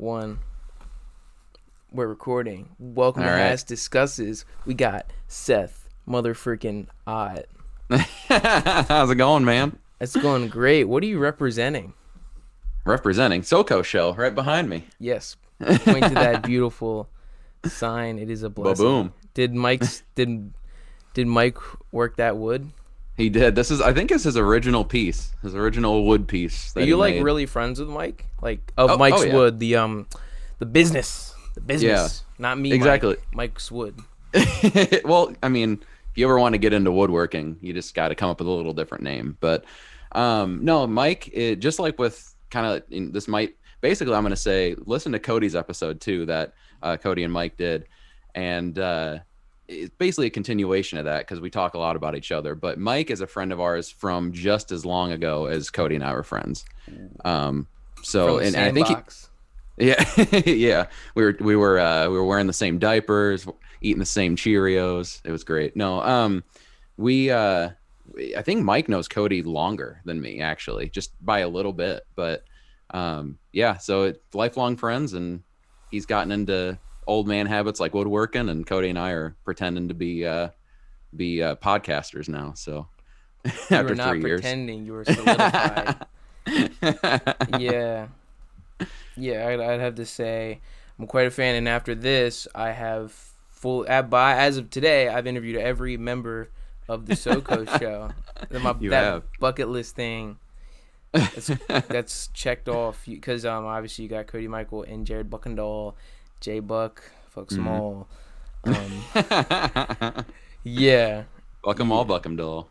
One. We're recording. Welcome All to right. HASSDISCUSSES. We got Seth motherfreaking Ott. How's it going, man? It's going great. What are you representing? Representing SoCo show right behind me. Yes. Point to that beautiful sign. It is a blessing. Ba-boom. Did Mike work that wood? He did. I think it's his original piece, his original wood piece Are that you he like made. really friends with Mike? Like of Oh Mike's yeah. wood, the business. The Yeah, business. Not me, exactly. Mike's wood. Well, I mean, if you ever want to get into woodworking, you just got to come up with a little different name. But no, Mike, just like with kind of this might basically, I'm going to say, listen to Cody's episode too that Cody and Mike did, and it's basically a continuation of that because we talk a lot about each other. But Mike is a friend of ours from just as long ago as Cody and I were friends. From So the and I think sandbox. yeah, yeah, we were wearing the same diapers, eating the same Cheerios. It was great. No, we I think Mike knows Cody longer than me actually, just by a little bit. But yeah, so lifelong friends, and he's gotten into old man habits like woodworking, and Cody and I are pretending to be podcasters now. So You were after not 3 years. pretending, you were solidified. Yeah. Yeah, I'd have to say I'm quite a fan. And after this, I have as of today, I've interviewed every member of the SoCo show. You That have. bucket list thing, that's checked off because obviously you got Cody Michael and Jared Buckendahl, J Buck, fuck Mhm. small. Um, yeah. Welcome Yeah. all Buckendahl.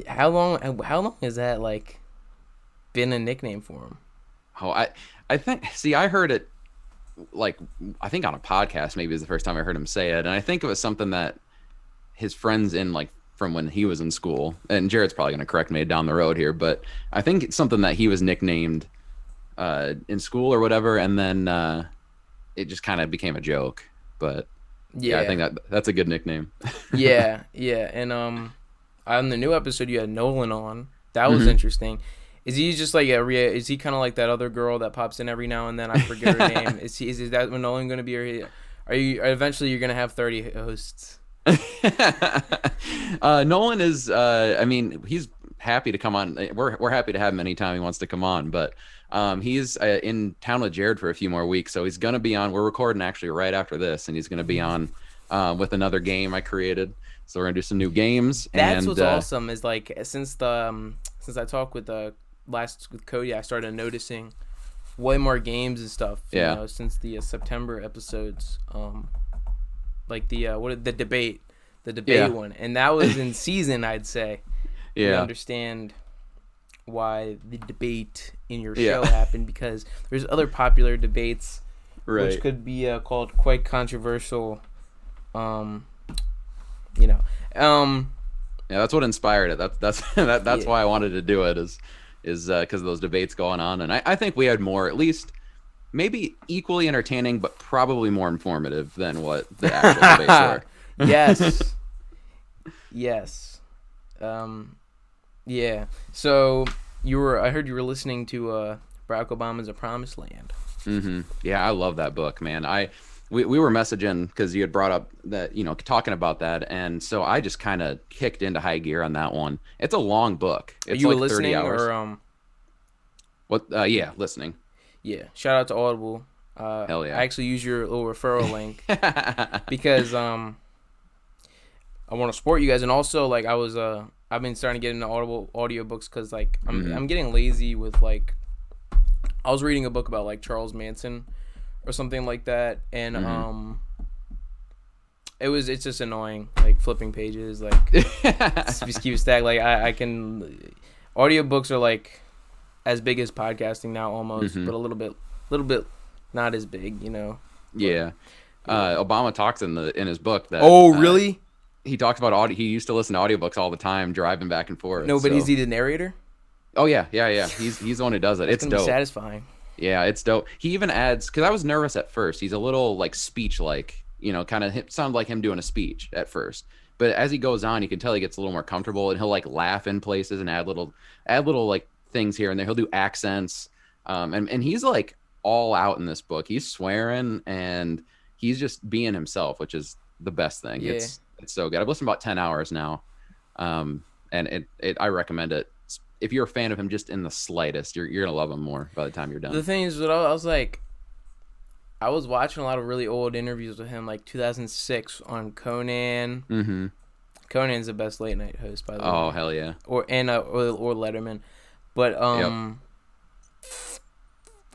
How long has that like been a nickname for him? Oh, I think. See, I heard it like I think on a podcast. Maybe is the first time I heard him say it, and I think it was something that his friends in like from when he was in school. And Jared's probably going to correct me down the road here, but I think it's something that he was nicknamed in school or whatever, and then it just kind of became a joke. But yeah, I think Yeah. that's a good nickname. Yeah. And on the new episode you had Nolan on. That was Hmm. interesting. Is he just like is he kind of like that other girl that pops in every now and then? I forget her name. Is that when Nolan going to be? Or are you eventually you're going to have 30 hosts? Nolan is. I mean, he's happy to come on. We're happy to have him anytime he wants to come on. But he's in town with Jared for a few more weeks, so he's gonna be on. We're recording actually right after this, and he's gonna be on with another game I created. So we're gonna do some new games, That's and what's awesome is like since I talked with with Cody, I started noticing way more games and stuff. yeah, Since the September episodes. Like the debate, yeah, one, and that was in season. I'd say we yeah, understand why the debate in your yeah, show happened because there's other popular debates which right. could be called quite controversial. Um, you know, um, Yeah, that's what inspired it. That's that's yeah, why I wanted to do it. Is because of those debates going on, and I think we had more at least. Maybe equally entertaining, but probably more informative than what the actual debates were. yes, yes, yeah. So I heard you were listening to Barack Obama's A Promised Land. Yeah, I love that book, man. We were messaging because you had brought up that talking about that, and so I just kind of kicked into high gear on that one. It's a long book. Are It's you like 30 listening hours. or What? Yeah, listening. Yeah, shout out to Audible. Hell yeah. I actually use your little referral link because I want to support you guys, and also like I've been starting to get into Audible audiobooks because like I'm getting lazy with like I was reading a book about like Charles Manson or something like that, and it's just annoying like flipping pages like just keep stack like I can audiobooks are like as big as podcasting now almost, but a little bit not as big. Yeah. Obama talks in his book that Oh, really? he talks about audio. He used to listen to audiobooks all the time, driving back and forth. No, but is So, he the narrator? oh yeah. He's the one who does it. That's It's gonna be dope. satisfying. Yeah, it's dope. He even adds because I was nervous at first. He's a little like speech like, kind of sound like him doing a speech at first. But as he goes on, you can tell he gets a little more comfortable, and he'll like laugh in places and add little like things here and there. He'll do accents, and he's like all out in this book. He's swearing and he's just being himself, which is the best thing. Yeah. It's so good. I've listened about 10 hours now. And I recommend it. If you're a fan of him just in the slightest, you're going to love him more by the time you're done. The thing is, that I was like, I was watching a lot of really old interviews with him, like 2006 on Conan. Mm-hmm. Conan's the best late night host, by the way. Oh, hell yeah. Or Letterman. But,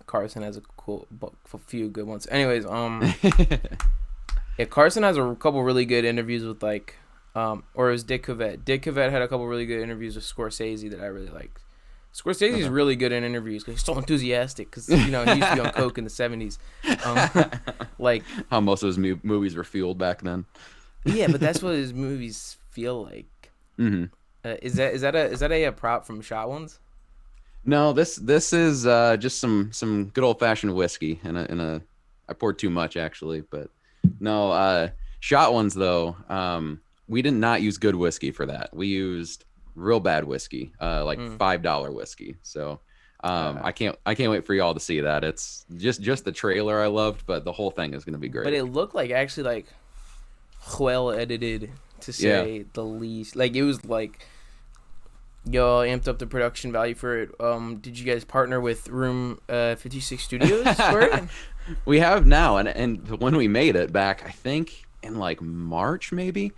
Carson has a few good ones. Anyways, yeah, Carson has a couple really good interviews with like, or it was Dick Cavett. Dick Cavett had a couple really good interviews with Scorsese that I really liked. Scorsese's really good in interviews because he's so enthusiastic because, you know, he used to be on coke in the 70s. Like how most of his movies were fueled back then. Yeah, but that's what his movies feel like. Mm-hmm. Is that a prop from Shot Ones? No, this is just some good old fashioned whiskey in a I poured too much actually, but no, Shot Ones though, we did not use good whiskey for that. We used real bad whiskey, like $5 whiskey. So I can't wait for y'all to see that. It's just the trailer I loved, but the whole thing is going to be great. But it looked like actually like well edited, to say the least. Like it was like y'all amped up the production value for it. Did you guys partner with Room 56 Studios for it? We have now, and when we made it back, I think in like March maybe.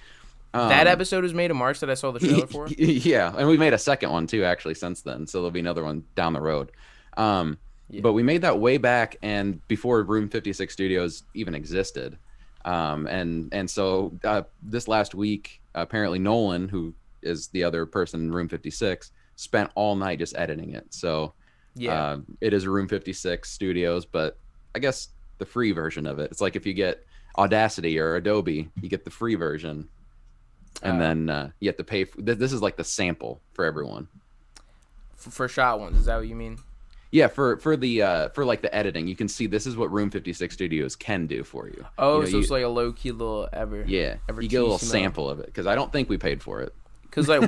That episode was made in March that I saw the trailer for. Yeah, and we made a second one too actually since then, so there'll be another one down the road. But we made that way back and before Room 56 Studios even existed. And so this last week, apparently Nolan, who is the other person in Room 56, spent all night just editing it. So it is Room 56 Studios, but I guess the free version of it. It's like if you get Audacity or Adobe, you get the free version. And then you have to pay. This is like the sample for everyone. For Shot Ones, is that what you mean? Yeah, for like the editing, you can see this is what Room 56 Studios can do for you. Oh, you know, so it's like a low key little you get a little sample of it because I don't think we paid for it. Because like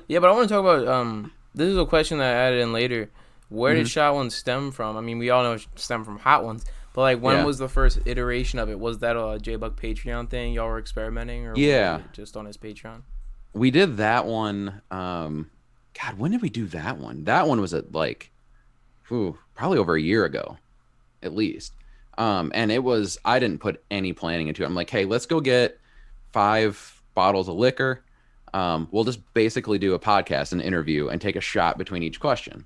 yeah, but I want to talk about this is a question that I added in later. Where did Shot Ones stem from? I mean, we all know it stemmed from Hot Ones, but like when was the first iteration of it? Was that a J-Buck Patreon thing y'all were experimenting, or was it just on his Patreon? We did that one. God, when did we do that one? That one was at like, probably over a year ago, at least. And it was, I didn't put any planning into it. I'm like, hey, let's go get 5 bottles of liquor. We'll just basically do a podcast and interview and take a shot between each question.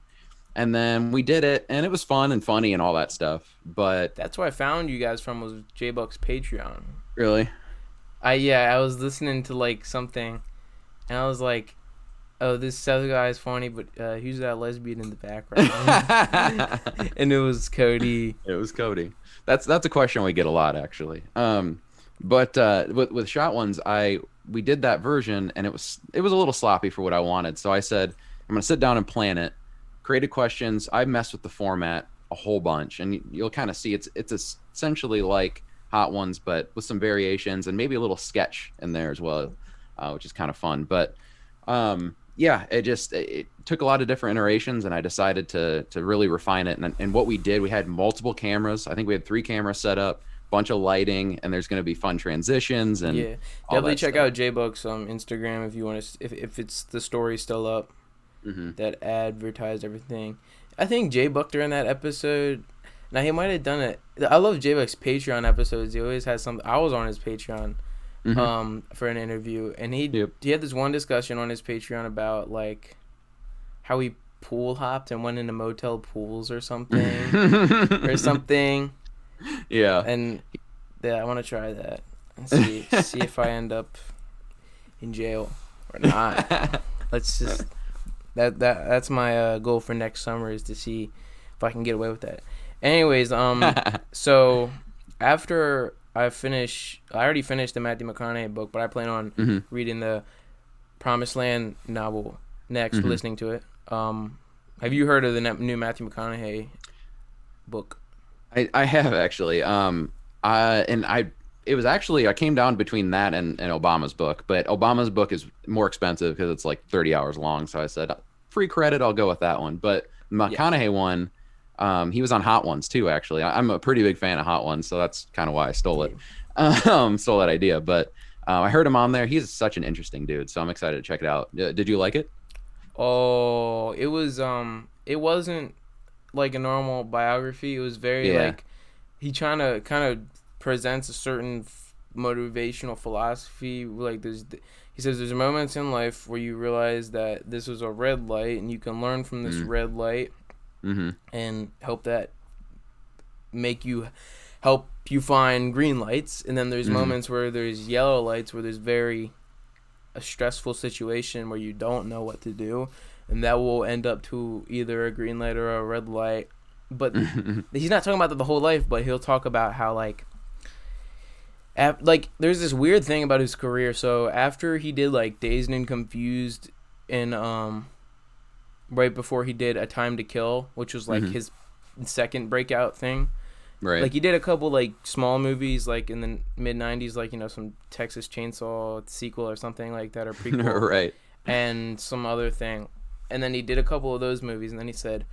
And then we did it, and it was fun and funny and all that stuff. But that's where I found you guys from, was J-Buck's Patreon. Really? I was listening to like something, and I was like, oh, this other guy is funny, but who's that lesbian in the background? And it was Cody. It was Cody. That's a question we get a lot, actually. But with Shot Ones, we did that version, and it was a little sloppy for what I wanted. So I said, I'm gonna sit down and plan it. Created questions. I messed with the format a whole bunch, and you'll kind of see it's essentially like Hot Ones, but with some variations and maybe a little sketch in there as well, which is kind of fun. But it took a lot of different iterations, and I decided to really refine it. And what we did, we had multiple cameras. I think we had 3 cameras set up, bunch of lighting, and there's going to be fun transitions and definitely check out J-Buck's Instagram if you want to, if it's the story still up. That advertised everything. I think J-Buck during that episode, now he might have done it. I love J-Buck's Patreon episodes. He always has something. I was on his Patreon for an interview, and he had this one discussion on his Patreon about like how he pool hopped and went into motel pools or something. Yeah. And I want to try that and see if I end up in jail or not. Let's just that's my goal for next summer, is to see if I can get away with that. Anyways, so after I already finished the Matthew McConaughey book, but I plan on reading the Promised Land novel next, listening to it. Have you heard of the new Matthew McConaughey book? I have actually. It was actually, I came down between that and Obama's book, but Obama's book is more expensive because it's like 30 hours long. So I said, free credit, I'll go with that one. But McConaughey one, He was on Hot Ones too, actually. I'm a pretty big fan of Hot Ones, so that's kind of why I stole it. Damn. Stole that idea. But I heard him on there. He's such an interesting dude, so I'm excited to check it out. Did you like it? Oh, it wasn't like a normal biography. It was very Yeah. like he trying to kind of presents a certain motivational philosophy. Like he says there's moments in life where you realize that this was a red light and you can learn from this Mm. red light Mm-hmm. and make you help you find green lights. And then there's Mm-hmm. moments where there's yellow lights where there's very a stressful situation where you don't know what to do, and that will end up to either a green light or a red light. But he's not talking about that the whole life, but he'll talk about how like there's this weird thing about his career. So after he did like Dazed and Confused and right before he did A Time to Kill, which was like Mhm. his second breakout thing. Right. Like he did a couple like small movies like in the mid 90s, like, you know, some Texas Chainsaw sequel or something like that, or prequel, Right. and some other thing. And then he did a couple of those movies, and then he said,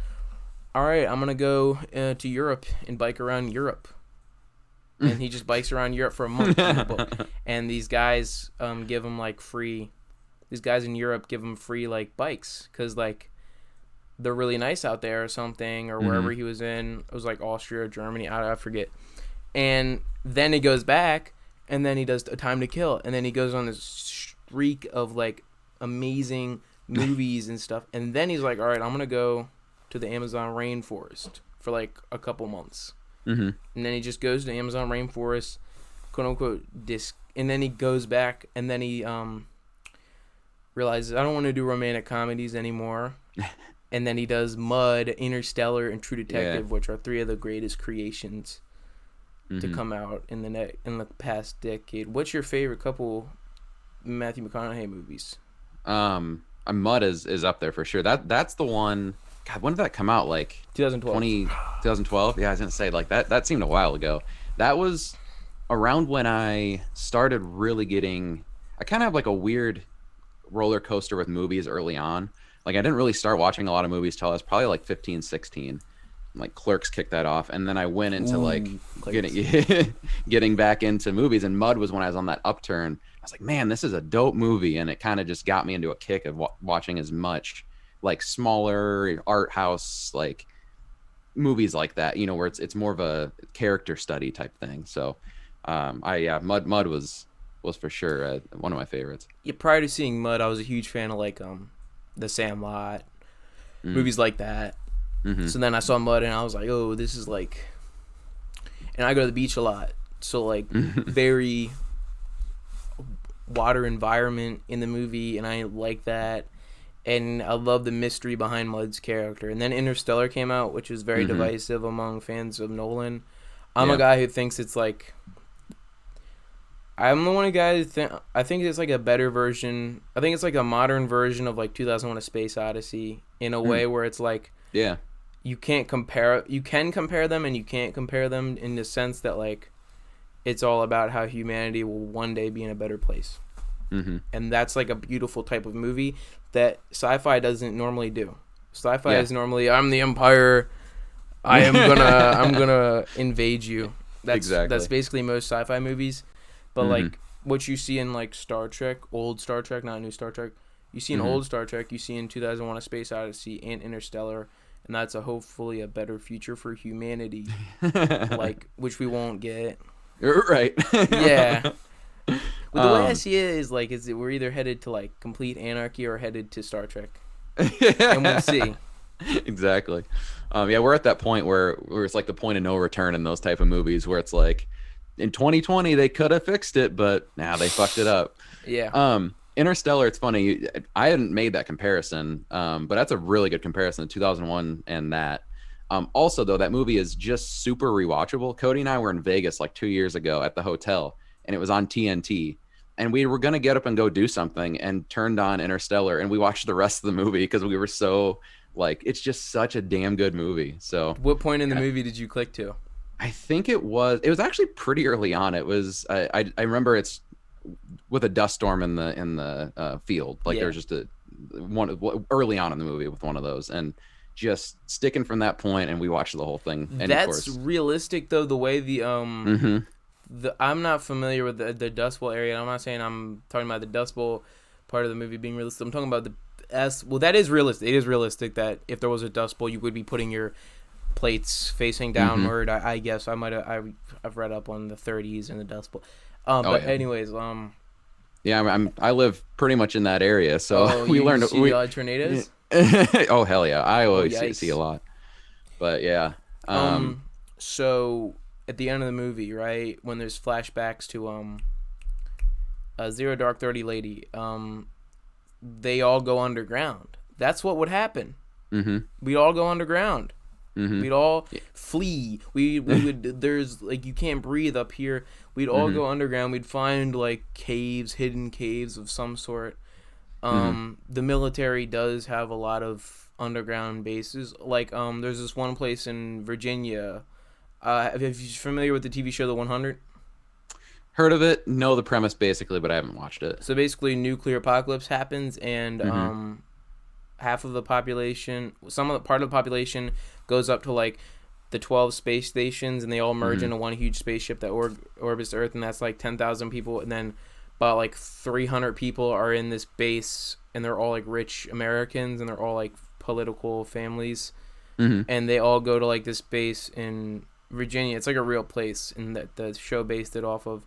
all right, I'm going to go to Europe and bike around Europe. And he just bikes around Europe for a month in the book. And these guys give him like free, these guys in Europe give him free like bikes because like they're really nice out there or something, or wherever he was in. It was like Austria or Germany, I forget. And then he goes back, and then he does A Time to Kill, and then he goes on this streak of like amazing movies and stuff. And then he's like, all right, I'm gonna go to the Amazon rainforest for like a couple months. Mm-hmm. And then he just goes to the Amazon rainforest, quote unquote, and then he goes back, and then he realizes I don't want to do romantic comedies anymore. And then he does Mud, Interstellar, and True Detective, which are three of the greatest creations to come out in the past decade. What's your favorite couple Matthew McConaughey movies? Mud is up there for sure. That's the one. God, when did that come out? Like 2012. 2012? Yeah, I was gonna say like that seemed a while ago. That was around when I started really getting. I kind of have like a weird roller coaster with movies early on. Like I didn't really start watching a lot of movies till I was probably like 15, 16. Like Clerks kicked that off, and then I went into like getting back into movies. And Mud was when I was on that upturn. I was like, man, this is a dope movie, and it kind of just got me into a kick of watching as much like smaller art house like movies like that, you know, where it's more of a character study type thing. So Mud was for sure one of my favorites. Yeah, prior to seeing Mud, I was a huge fan of like The Sandlot, movies like that. Mm-hmm. So then I saw Mud, and I was like, oh, this is like, and I go to the beach a lot, so like very water environment in the movie, and I like that. And I love the mystery behind Mud's character. And then Interstellar came out, which is very divisive among fans of Nolan. I'm a guy who thinks it's like, I'm the one guy who I think it's like a better version. I think it's like a modern version of like 2001: A Space Odyssey in a way where it's like, yeah, you can compare them and you can't compare them in the sense that like it's all about how humanity will one day be in a better place. And that's like a beautiful type of movie that sci-fi doesn't normally do. Sci-fi is normally, I'm the Empire, I'm gonna invade you. That's basically most sci-fi movies. But like what you see in like Star Trek, old Star Trek, not new Star Trek, you see in old Star Trek, you see in 2001: A Space Odyssey and Interstellar, and that's hopefully a better future for humanity, like which we won't get. Right. Yeah. Well, the way I see it is like, we're either headed to like complete anarchy or headed to Star Trek, and we'll see. Exactly. Yeah, we're at that point where it's like the point of no return in those type of movies where it's like in 2020 they could have fixed it, but now they fucked it up. Yeah. Interstellar, it's funny. I hadn't made that comparison, but that's a really good comparison, 2001 and that. Also, though, that movie is just super rewatchable. Cody and I were in Vegas like 2 years ago at the hotel, and it was on TNT. And we were going to get up and go do something and turned on Interstellar, and we watched the rest of the movie because we were so like, it's just such a damn good movie. So what point in the movie did you click to? I think it was actually pretty early on. It was, I remember it's with a dust storm in the field. Like there was just one early on in the movie with one of those. And just sticking from that point, and we watched the whole thing. And That's realistic though. The way the I'm not familiar with the Dust Bowl area. I'm not saying I'm talking about the Dust Bowl part of the movie being realistic. I'm talking about the well, that is realistic. It is realistic that if there was a Dust Bowl, you would be putting your plates facing downward. I guess I've read up on the 30s and the Dust Bowl. Anyways, yeah, I live pretty much in that area, so we learned tornadoes. Oh hell yeah, I always see a lot. But yeah, so at the end of the movie, right, when there's flashbacks to Zero Dark 30 lady, they all go underground. That's what would happen. We'd all go underground. We'd all flee. We would. There's like, you can't breathe up here. We'd all go underground. We'd find like caves, hidden caves of some sort. The military does have a lot of underground bases. Like there's this one place in Virginia. If you're familiar with the TV show The 100? Heard of it? Know the premise basically, but I haven't watched it. So basically, nuclear apocalypse happens, and half of the population, part of the population goes up to like the 12 space stations, and they all merge into one huge spaceship that orbits Earth, and that's like 10,000 people, and then about like 300 people are in this base, and they're all like rich Americans, and they're all like political families, and they all go to like this base in Virginia. It's like a real place, and that the show based it off of,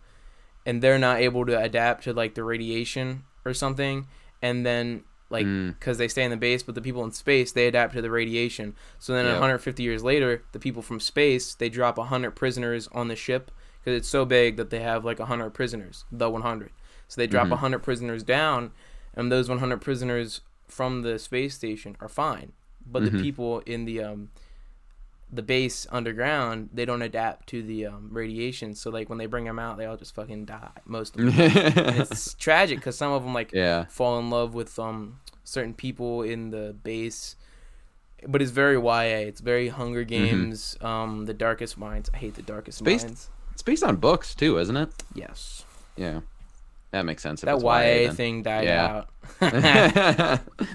and they're not able to adapt to like the radiation or something, and then like because they stay in the base, but the people in space, they adapt to the radiation. So then 150 years later, the people from space, they drop 100 prisoners on the ship, because it's so big that they have like 100 prisoners, the 100. So they drop 100 prisoners down, and those 100 prisoners from the space station are fine, but the people in the base underground, they don't adapt to the radiation. So like when they bring them out, they all just fucking die, most of them. And it's tragic because some of them like fall in love with certain people in the base. But it's very YA. It's very Hunger Games. The Darkest Minds. I hate the Darkest Minds. It's based on books too, isn't it? Yes. Yeah. That makes sense. That YA thing died out.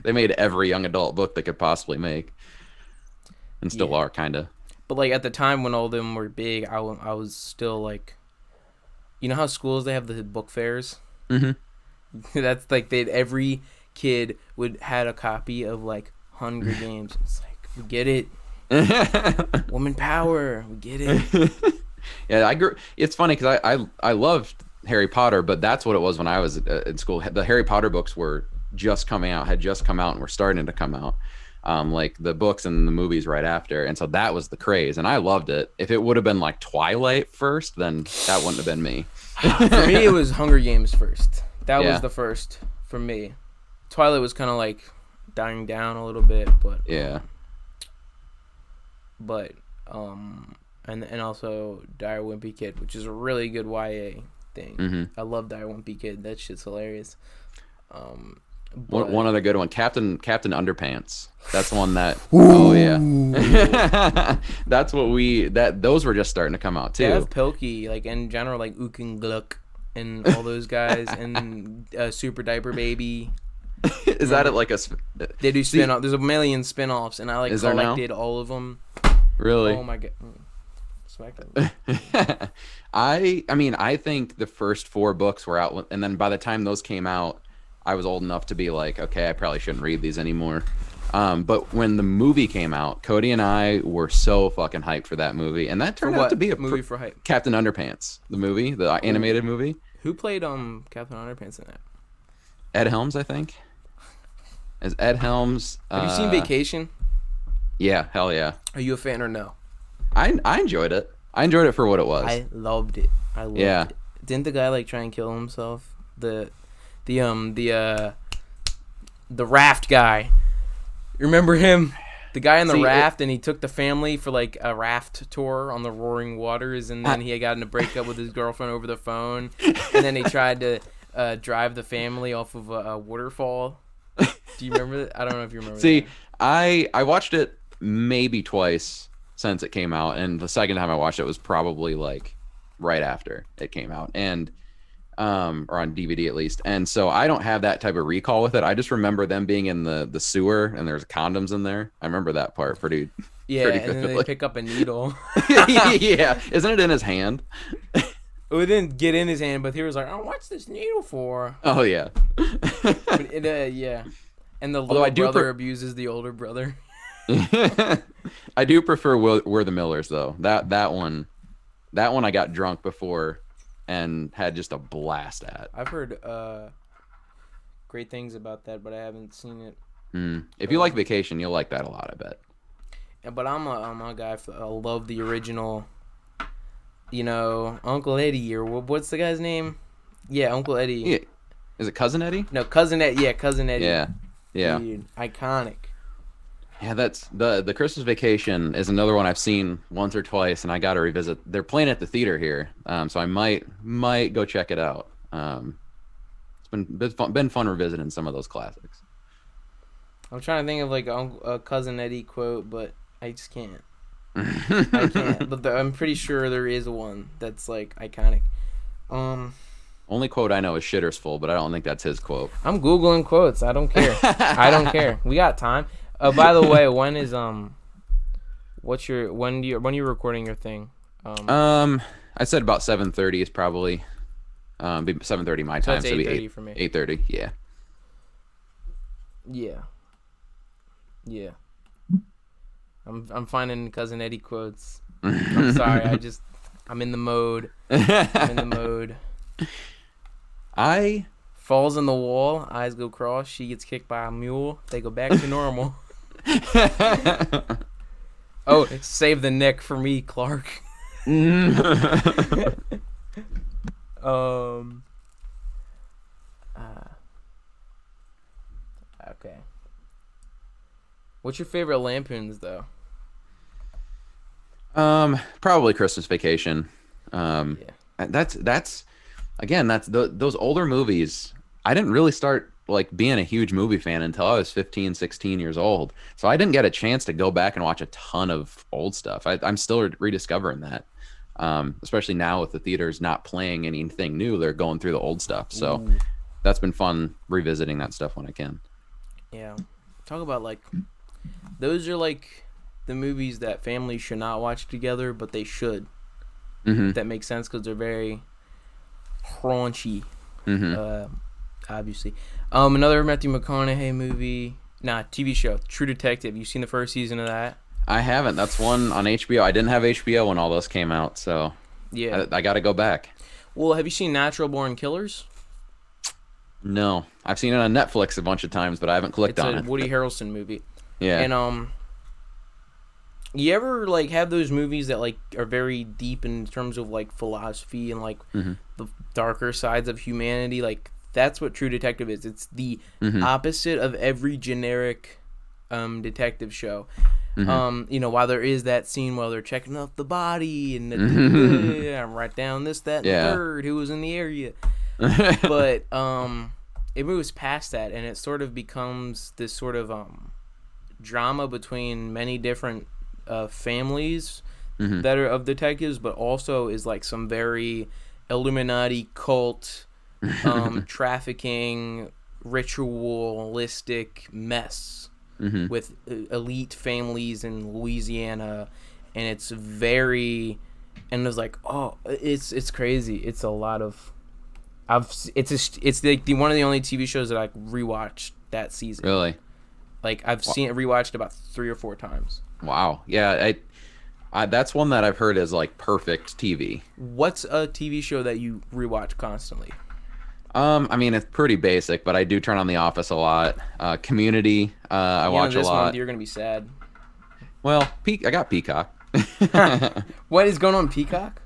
They made every young adult book they could possibly make. And still are, kind of. But, like, at the time when all of them were big, I was still, like... You know how schools, they have the book fairs? That's, like, every kid had a copy of, like, Hunger Games. It's like, we get it. Woman power. We get it. Yeah, it's funny, because I loved Harry Potter, but that's what it was when I was in school. The Harry Potter books were just coming out, had just come out, and were starting to come out. Like the books and the movies right after, and so that was the craze, and I loved it. If it would have been like Twilight first, then that wouldn't have been me. For me, it was Hunger Games first. That was the first for me. Twilight was kind of like dying down a little bit, but and also Dire Wimpy Kid, which is a really good YA thing. I love Dire Wimpy Kid. That shit's hilarious. One other good one, Captain Underpants. That's one that oh yeah. That's what those were just starting to come out too. They have Pilkey, like in general, like Ook and Gluck and all those guys, and Super Diaper Baby. Is that it? Like they do spin-off. There's a million spin-offs, and I collected all of them. Really? Oh my god. I mean, I think the first 4 books were out, and then by the time those came out, I was old enough to be like, okay, I probably shouldn't read these anymore. But when the movie came out, Cody and I were so fucking hyped for that movie, and that turned out to be a movie for hype. Captain Underpants, the movie, the animated movie. Who played Captain Underpants in that? Ed Helms, I think. As Ed Helms. Have you seen Vacation? Yeah, hell yeah. Are you a fan or no? I enjoyed it. I enjoyed it for what it was. I loved it. It. Didn't the guy like try and kill himself? The raft guy. You remember him? The guy on the raft, and he took the family for like a raft tour on the roaring waters, and then he had gotten a breakup with his girlfriend over the phone, and then he tried to drive the family off of a waterfall. Do you remember that? I don't know if you remember. See, that. I watched it maybe twice since it came out, and the second time I watched it was probably like right after it came out, and or on DVD at least. And so I don't have that type of recall with it. I just remember them being in the sewer and there's condoms in there. I remember that part pretty and then they pick up a needle. Yeah, isn't it in his hand? It didn't get in his hand, but he was like, "Oh, what's this needle for?" Oh yeah. Yeah. And the little brother abuses the older brother. I do prefer We're the Millers though. That one I got drunk before and had just a blast at. I've heard great things about that, but I haven't seen it. If you like Vacation, you'll like that a lot, I bet. Yeah, but I'm a guy. I love the original. Uncle Eddie, or what's the guy's name? Yeah, Uncle Eddie. Yeah. Is it Cousin Eddie? No, Cousin Eddie. Yeah, Cousin Eddie. Yeah. Dude, iconic. Yeah, that's the Christmas Vacation is another one I've seen once or twice, and I got to revisit. They're playing at the theater here, so I might go check it out. It's been fun revisiting some of those classics. I'm trying to think of like a Cousin Eddie quote, but I just can't. I can't, but I'm pretty sure there is one that's like iconic. Only quote I know is "Shitter's full," but I don't think that's his quote. I'm googling quotes. I don't care. I don't care. We got time. By the way, when is when you recording your thing? I said about 7:30 is probably be 7:30 my time, so it'll be 8:30 for me. 8:30, yeah. Yeah. I'm finding Cousin Eddie quotes. I'm sorry. I'm in the mode. Falls in the wall. Eyes go cross. She gets kicked by a mule. They go back to normal. Oh, save the neck for me, Clark. Okay. What's your favorite Lampoons, though? Probably Christmas Vacation. Yeah. That's those older movies. I didn't really start like being a huge movie fan until I was 15, 16 years old. So I didn't get a chance to go back and watch a ton of old stuff. I'm still rediscovering that. Especially now with the theaters not playing anything new, they're going through the old stuff. So that's been fun revisiting that stuff when I can. Yeah. Talk about like, those are like the movies that families should not watch together, but they should. If that makes sense, because they're very raunchy. Obviously. Another Matthew McConaughey movie. TV show. True Detective. You seen the first season of that? I haven't. That's one on HBO. I didn't have HBO when all those came out, so yeah, I got to go back. Well, have you seen Natural Born Killers? No, I've seen it on Netflix a bunch of times, but I haven't clicked on it. It's a Woody Harrelson movie. Yeah. And you ever like have those movies that like are very deep in terms of like philosophy and like the darker sides of humanity? Like that's what True Detective is. It's the opposite of every generic detective show. While there is that scene while they're checking out the body and I'm right down this, that, and the third who was in the area. But it moves past that and it sort of becomes this sort of drama between many different families that are of detectives, but also is like some very Illuminati cult trafficking ritualistic mess with elite families in Louisiana, and it's like, oh, it's crazy. It's a lot of it's like one of the only TV shows that I rewatched that season. Really? Like I've seen it rewatched about 3 or 4 times. Wow. Yeah, I that's one that I've heard is like perfect TV. What's a TV show that you rewatch constantly? I mean, it's pretty basic, but I do turn on The Office a lot. Community, I watch a lot. This month you're gonna be sad. Well, I got Peacock. What is going on Peacock?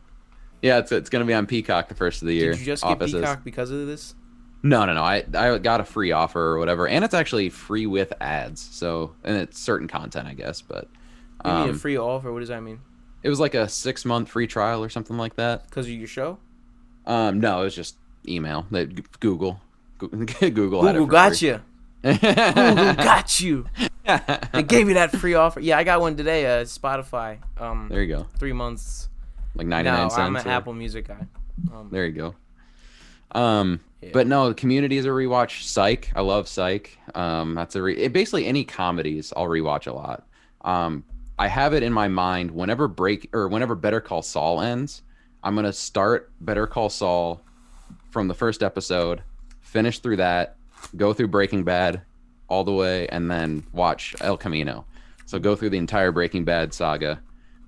Yeah, it's gonna be on Peacock the first of the year. Did you just get Peacock because of this? No. I got a free offer or whatever, and it's actually free with ads. So, and it's certain content, I guess. But you mean a free offer? What does that mean? It was like a 6-month free trial or something like that. Because of your show? No, it was just email. Google had it Google got you. Google got you. They gave you that free offer. Yeah, I got one today. Spotify. There you go. 3 months. Like 99 cents. I'm an Apple Music guy. There you go. Yeah. But no, Community is a rewatch. Psych, I love Psych. That's basically any comedies I'll rewatch a lot. I have it in my mind whenever Better Call Saul ends, I'm gonna start Better Call Saul from the first episode, finish through that, go through Breaking Bad all the way, and then watch El Camino. So go through the entire Breaking Bad saga,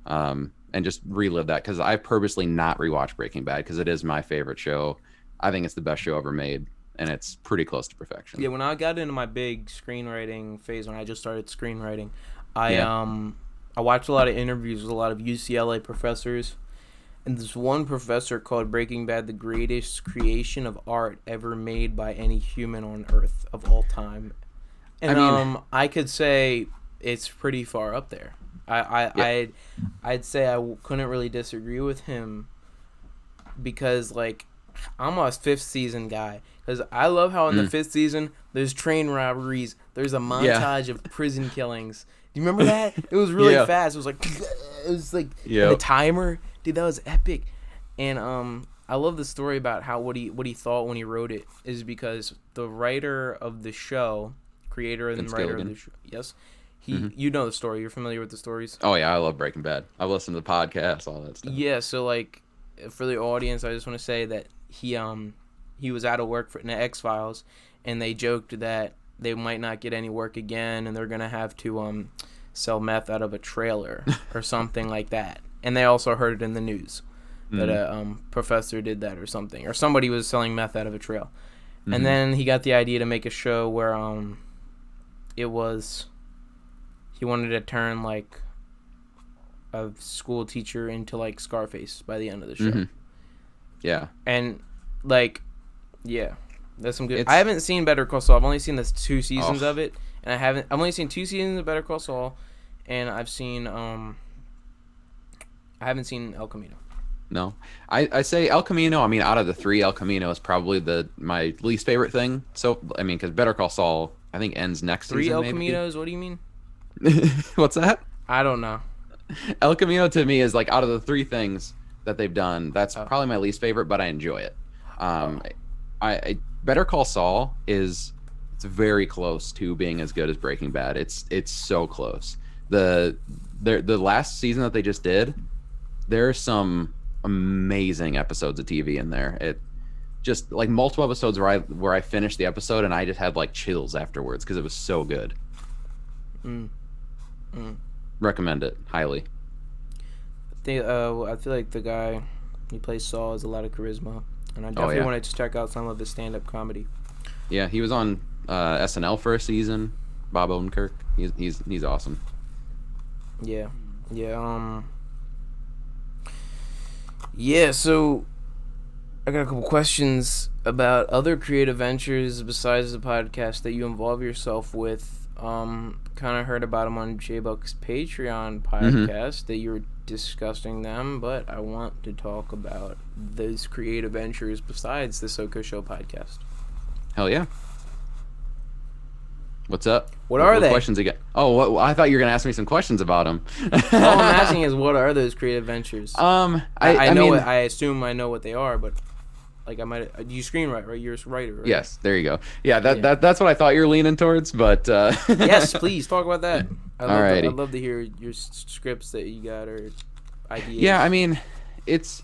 and just relive that, because I've purposely not rewatched Breaking Bad because it is my favorite show. I think it's the best show ever made, and it's pretty close to perfection. Yeah, when I got into my big screenwriting phase, when I just started screenwriting, I watched a lot of interviews with a lot of UCLA professors, and this one professor called Breaking Bad the greatest creation of art ever made by any human on Earth of all time. And I could say it's pretty far up there. I'd say I couldn't really disagree with him, because like I'm a fifth season guy, because I love how in the fifth season there's train robberies, there's a montage of prison killings. Do you remember that? It was really fast. It was like the timer, dude. That was epic. And I love the story about how what he thought when he wrote it is because the writer of the show, creator and writer of the show, yes. You know the story. You're familiar with the stories. Oh yeah, I love Breaking Bad. I've listened to the podcast, all that stuff. Yeah, so like for the audience, I just want to say that he was out of work in the X-Files, and they joked that they might not get any work again, and they're gonna have to sell meth out of a trailer or something like that. And they also heard it in the news that a professor did that or something, or somebody was selling meth out of a trail. And then he got the idea to make a show where he wanted to turn like a school teacher into like Scarface by the end of the show. Yeah. And like, yeah, that's some good. I haven't seen Better Call Saul. I've only seen the 2 seasons of it, and I've only seen 2 seasons of Better Call Saul, and I've seen I haven't seen El Camino. No, I say El Camino. I mean, out of the 3, El Camino is probably my least favorite thing. So I mean, because Better Call Saul I think ends next 3 season. 3 El Caminos? What do you mean? What's that? I don't know. El Camino to me is like, out of the 3 things that they've done, that's probably my least favorite, but I enjoy it. I Better Call Saul it's very close to being as good as Breaking Bad. It's so close. The last season that they just did, there's some amazing episodes of TV in there. It just like multiple episodes where I finished the episode and I just had like chills afterwards because it was so good. Recommend it highly. I feel like the guy he plays Saul has a lot of charisma, and I definitely wanted to check out some of his stand-up comedy. Yeah, he was on SNL for a season. Bob Odenkirk. He's awesome. Yeah. So I got a couple questions about other creative ventures besides the podcast that you involve yourself with. Kind of heard about them on J-Buck's Patreon podcast that you were discussing them, but I want to talk about those creative ventures besides the SoCo Show podcast. Hell yeah. What's up? What are they? Questions again? Oh, I thought you were gonna ask me some questions about them. All I'm asking is, what are those creative ventures? I know. I assume I know what they are, but like you screenwrite, right? You're a writer, right? Yes, there you go. Yeah, that's what I thought you were leaning towards, but yes, please talk about that. I'd love to hear your scripts that you got or ideas. Yeah, I mean, it's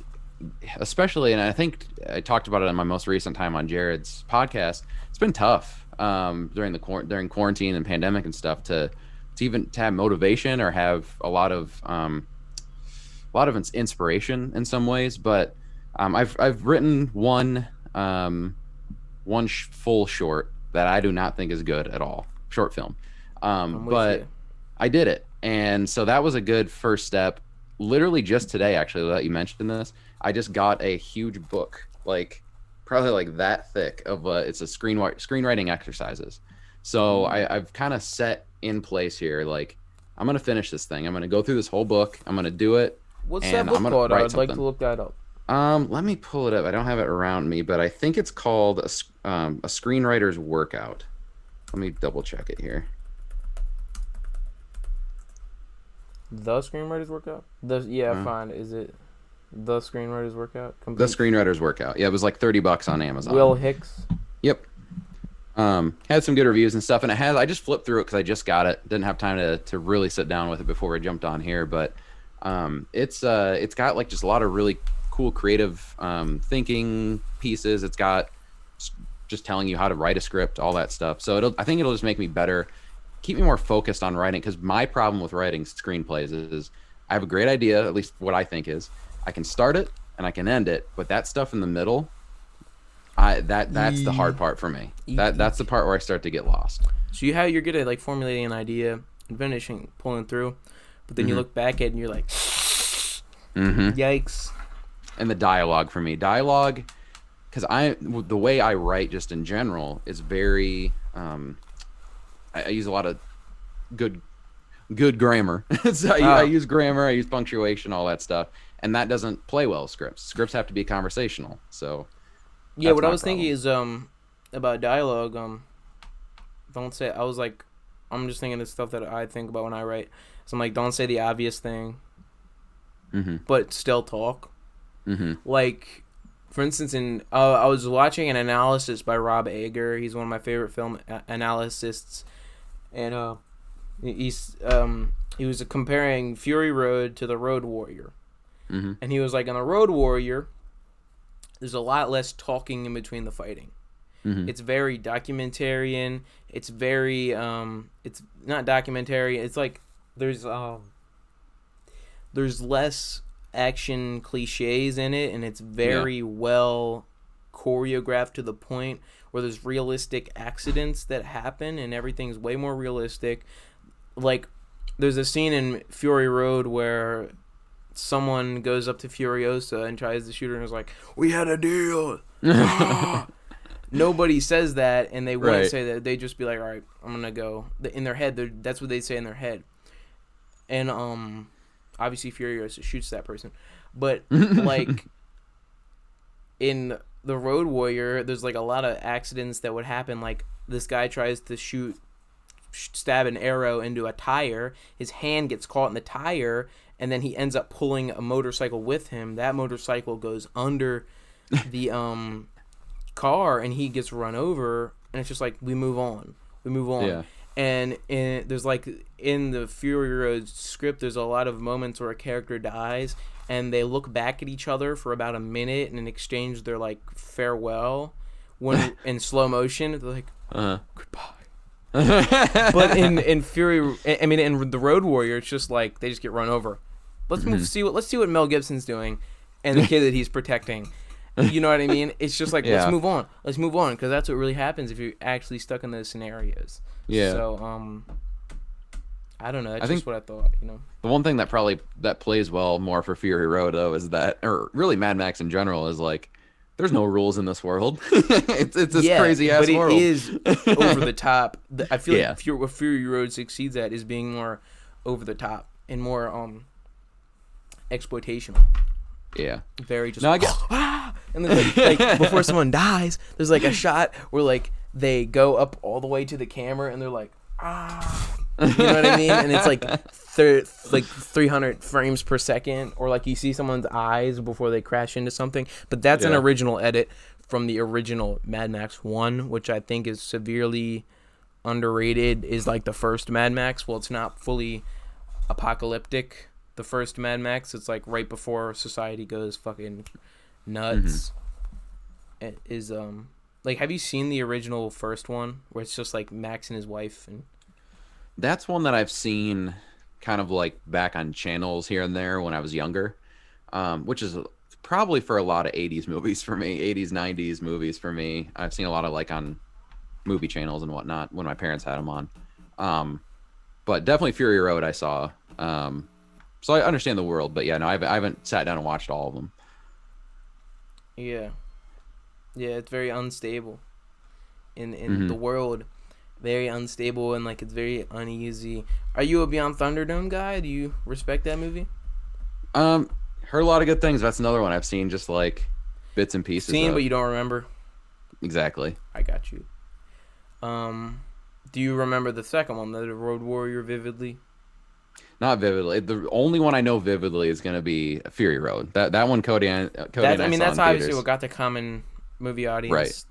especially, and I think I talked about it on my most recent time on Jared's podcast. It's been tough during quarantine and pandemic and stuff to have motivation or have a lot of inspiration in some ways, but. I've written one full short that I do not think is good at all, short film, but I did it, and so that was a good first step. Literally just today, actually, that you mentioned this, I just got a huge book, like probably like that thick of it's a screenwriting exercises. So I've kind of set in place here, like I'm gonna finish this thing. I'm gonna go through this whole book. I'm gonna do it. What's that book called? I'd like to look that up. Let me pull it up. I don't have it around me, but I think it's called a Screenwriters Workout. Let me double check it here. The Screenwriters Workout? Fine. Is it? The Screenwriters Workout. The Complete. Screenwriters Workout. Yeah, it was like $30 on Amazon. Will Hicks. Yep. Had some good reviews and stuff, and I just flipped through it because I just got it. Didn't have time to really sit down with it before I jumped on here, but it's got like just a lot of really cool creative thinking pieces. It's got just telling you how to write a script, all that stuff. So I think it'll just make me better, keep me more focused on writing, because my problem with writing screenplays is I have a great idea, at least what I think is. I can start it and I can end it, but that stuff in the middle, that's the hard part for me. That's the part where I start to get lost. So you're good at like formulating an idea and finishing, pulling through, but then you look back at it and you're like, yikes. And the dialogue for me, because the way I write just in general is very, I use a lot of good grammar. So I use grammar, I use punctuation, all that stuff, and that doesn't play well with scripts. Scripts have to be conversational. So yeah, what I was thinking is about dialogue. Don't say. I was like, I'm just thinking of stuff that I think about when I write. So I'm like, don't say the obvious thing, but still talk. Like, for instance, I was watching an analysis by Rob Ager. He's one of my favorite film analysts, and he was comparing Fury Road to The Road Warrior, and he was like, in The Road Warrior, there's a lot less talking in between the fighting. It's very documentarian. It's very it's not documentary. It's like there's less action cliches in it, and it's very well choreographed to the point where there's realistic accidents that happen, and everything's way more realistic. Like, there's a scene in Fury Road where someone goes up to Furiosa and tries to shoot her and is like, "We had a deal." Nobody says that, and they wouldn't say that. They just be like, "All right, I'm gonna go." In their head, that's what they say in their head. And obviously Furiosa shoots that person, but like in The Road Warrior, there's like a lot of accidents that would happen. Like, this guy tries to stab an arrow into a tire. His hand gets caught in the tire, and then he ends up pulling a motorcycle with him. That motorcycle goes under the car, and he gets run over, and it's just like, we move on. Yeah. And there's like, in the Fury Road script, there's a lot of moments where a character dies, and they look back at each other for about a minute and exchange their like farewell when in slow motion. They're like, goodbye. But in The Road Warrior, it's just like they just get run over. Let's see what Mel Gibson's doing, and the kid that he's protecting. You know what I mean? It's just like, let's move on, because that's what really happens if you're actually stuck in those scenarios. Yeah. So I don't know. That's just what I thought. You know, the one thing that plays well more for Fury Road though is that, or really Mad Max in general, is like, there's no rules in this world. it's this crazy ass world. But it is over the top. I feel like what Fury Road succeeds at is being more over the top and more exploitational. Yeah. Very just. No, I get. And then like before someone dies, there's like a shot where like they go up all the way to the camera and they're like, you know what I mean? And it's like 300 frames per second, or like you see someone's eyes before they crash into something. But that's an original edit from the original Mad Max 1, which I think is severely underrated. Is like the first Mad Max. Well, it's not fully apocalyptic. The first Mad Max, it's like right before society goes fucking nuts. It is like, have you seen the original first one where it's just like Max and his wife? And that's one that I've seen kind of like back on channels here and there when I was younger, which is probably for a lot of 80s movies for me, 80s 90s movies for me. I've seen a lot of like on movie channels and whatnot when my parents had them on, but definitely Fury Road I saw. So I understand the world, but yeah, no, I haven't sat down and watched all of them. Yeah, it's very unstable in the world, very unstable, and like it's very uneasy. Are you a Beyond Thunderdome guy? Do you respect that movie? Heard a lot of good things. That's another one I've seen, just like bits and pieces. But you don't remember. Exactly. I got you. Do you remember the second one, the Road Warrior, vividly? Not vividly. The only one I know vividly is gonna be Fury Road. That one Cody and I saw That's in obviously theaters. what got the common movie Right. audience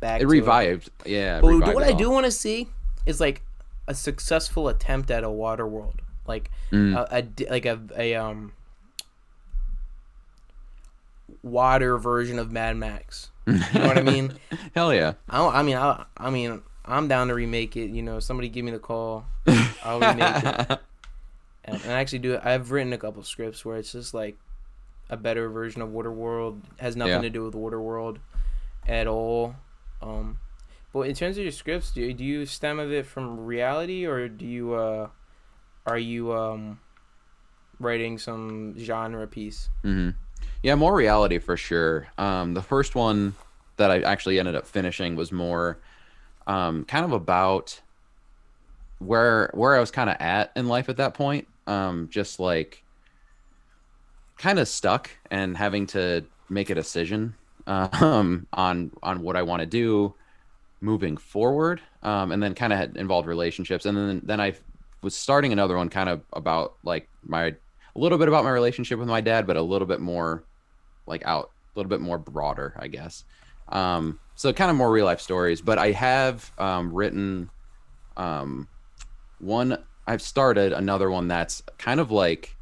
back It to it. revived. Yeah, it But revived what it I all. do want to see is like a successful attempt at a water world, like Mm. a water version of Mad Max. You know what I mean? Hell yeah. I mean, I'm down to remake it. You know, somebody give me the call. I'll remake it. And I actually do it. I've written a couple scripts where it's just like a better version of Waterworld. Has nothing to do with Waterworld at all. But in terms of your scripts, do you stem of it from reality, or do you are you writing some genre piece? Mm-hmm. Yeah, more reality for sure. The first one that I actually ended up finishing was more kind of about where I was kind of at in life at that point. Just like kind of stuck and having to make a decision on what I want to do moving forward, and then kind of had involved relationships, and then I was starting another one kind of about like a little bit about my relationship with my dad, but a little bit more like a little bit more broader, I guess. So kind of more real life stories, but I have written one. I've started another one that's kind of like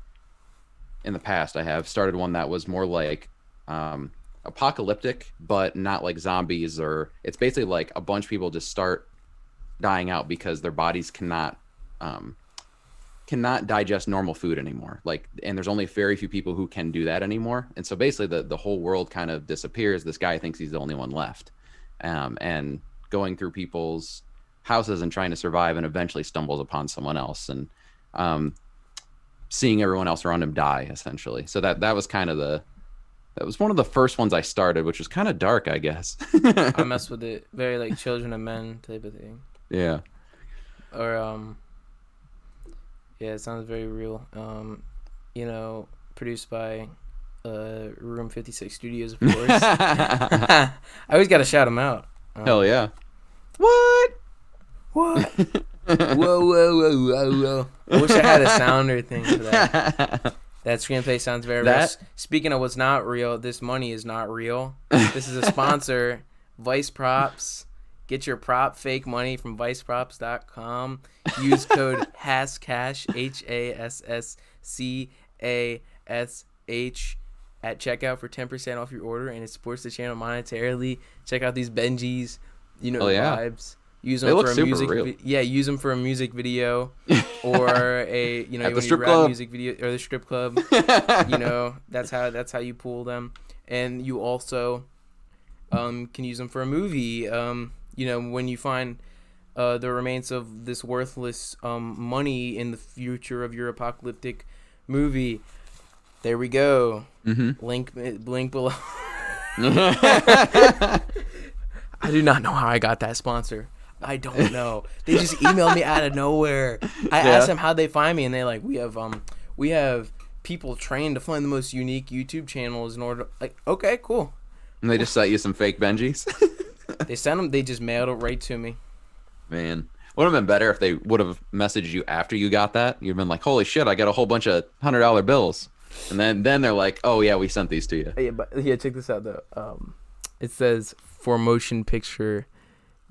in the past. I have started one that was more like apocalyptic, but not like zombies, or it's basically like a bunch of people just start dying out because their bodies cannot digest normal food anymore. Like, and there's only very few people who can do that anymore. And so basically the whole world kind of disappears. This guy thinks he's the only one left, and going through people's houses and trying to survive, and eventually stumbles upon someone else, and seeing everyone else around him die, essentially. So that was kind of that was one of the first ones I started, which was kind of dark, I guess. I mess with it, very like Children of Men type of thing. Yeah. Or yeah, it sounds very real. You know, produced by Room 56 Studios, of course. I always gotta shout them out. Hell yeah. What? What? Whoa. I wish I had a sounder thing for that. That screenplay sounds very real. Speaking of what's not real, this money is not real. This is a sponsor, Vice Props. Get your prop fake money from viceprops.com. Use code HASSCASH, HASSCASH at checkout for 10% off your order, and it supports the channel monetarily. Check out these Benjis, vibes. Use them for a music use them for a music video or a at the strip club music video, or the strip club. That's how you pull them. And you also can use them for a movie. When you find the remains of this worthless money in the future of your apocalyptic movie. There we go. Mm-hmm. Link below. I do not know how I got that sponsor. I don't know. They just emailed me out of nowhere. I asked them how they find me, and they're like, we have people trained to find the most unique YouTube channels in order. Like, okay, cool. And they just sent you some fake Benjis. They sent them. They just mailed it right to me. Man, would have been better if they would have messaged you after you got that. You've been like, holy shit, I got a whole bunch of $100 bills, and then they're like, oh yeah, we sent these to you. Yeah, check this out though. It says for motion picture.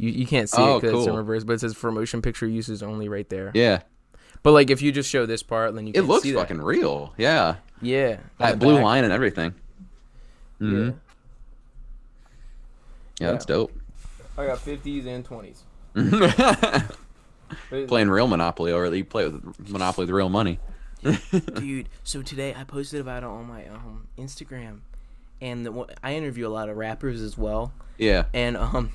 You can't see it because it's in reverse, but it says for motion picture uses only right there. Yeah. But like if you just show this part, then you can see that. It looks fucking real. Yeah. Yeah. That blue line and everything. Mm-hmm. Yeah, that's dope. I got 50s and 20s. Playing real Monopoly, or you play with Monopoly with real money. Dude, so today I posted about it on my Instagram, and I interview a lot of rappers as well. Yeah. And one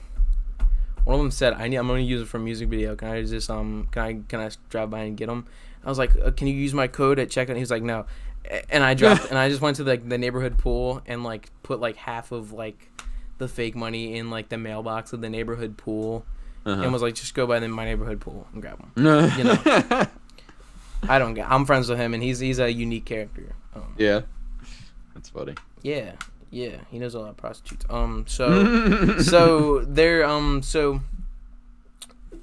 of them said, I'm going to use it for a music video. Can I just can I drive by and get them? I was like, can you use my code at checkout? He was like, no. And I dropped, and I just went to the neighborhood pool and like put like half of like the fake money in like the mailbox of the neighborhood pool, and was like, just go by my neighborhood pool and grab them. I'm friends with him, and he's a unique character. Yeah, that's funny. Yeah, he knows a lot of prostitutes. So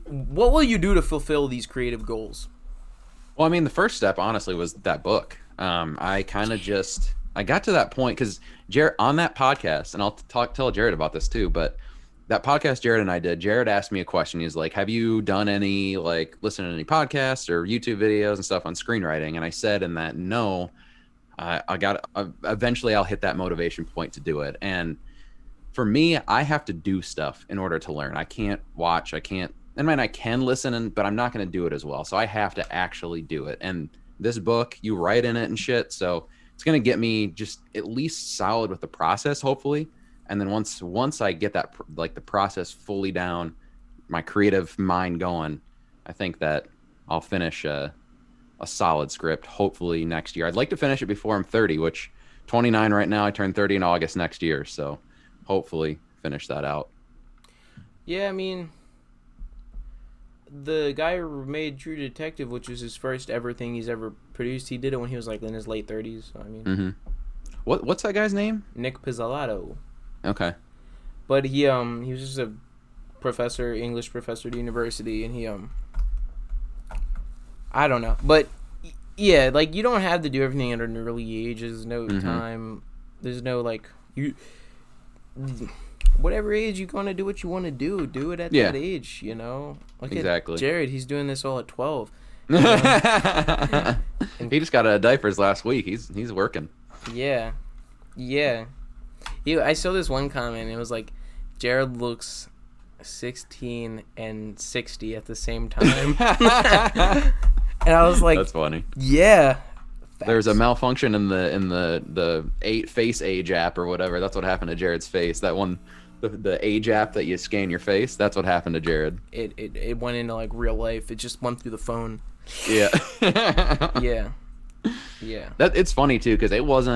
what will you do to fulfill these creative goals? Well, I mean, the first step, honestly, was that book. I kind of I got to that point because Jared, on that podcast, and I'll tell Jared about this too, but that podcast Jared and I did, Jared asked me a question. He's like, have you done any, like, listen to any podcasts or YouTube videos and stuff on screenwriting? And I said in that, no, eventually I'll hit that motivation point to do it. And for me, I have to do stuff in order to learn. I can't watch, I can listen, but I'm not going to do it as well. So I have to actually do it. And this book, you write in it and shit. So it's going to get me just at least solid with the process, hopefully. And then once I get that, like, the process fully down, my creative mind going, I think that I'll finish a solid script, hopefully next year. I'd like to finish it before I'm 30, which 29 right now. I turn 30 in August next year. So hopefully finish that out. Yeah, I mean, the guy who made True Detective, which was his first ever thing he's ever produced, he did it when he was, like, in his late 30s. So, I mean, what's that guy's name? Nick Pizzolatto. Okay. But he was just a professor, English professor at university, and he I don't know, but yeah, like, you don't have to do everything at an early age. There's no time. There's no, like, whatever age you're gonna do what you want to do it at that age, you know. Like, exactly. Jared, he's doing this all at 12. You know? He just got out of diapers last week. He's working. Yeah. I saw this one comment, and it was like, Jared looks 16 and 60 at the same time. And I was like, that's funny. Yeah. Facts. There's a malfunction in the face age app or whatever. That's what happened to Jared's face. That one, the age app that you scan your face. That's what happened to Jared. It went into, like, real life. It just went through the phone. Yeah. Yeah. That it's funny too, because it was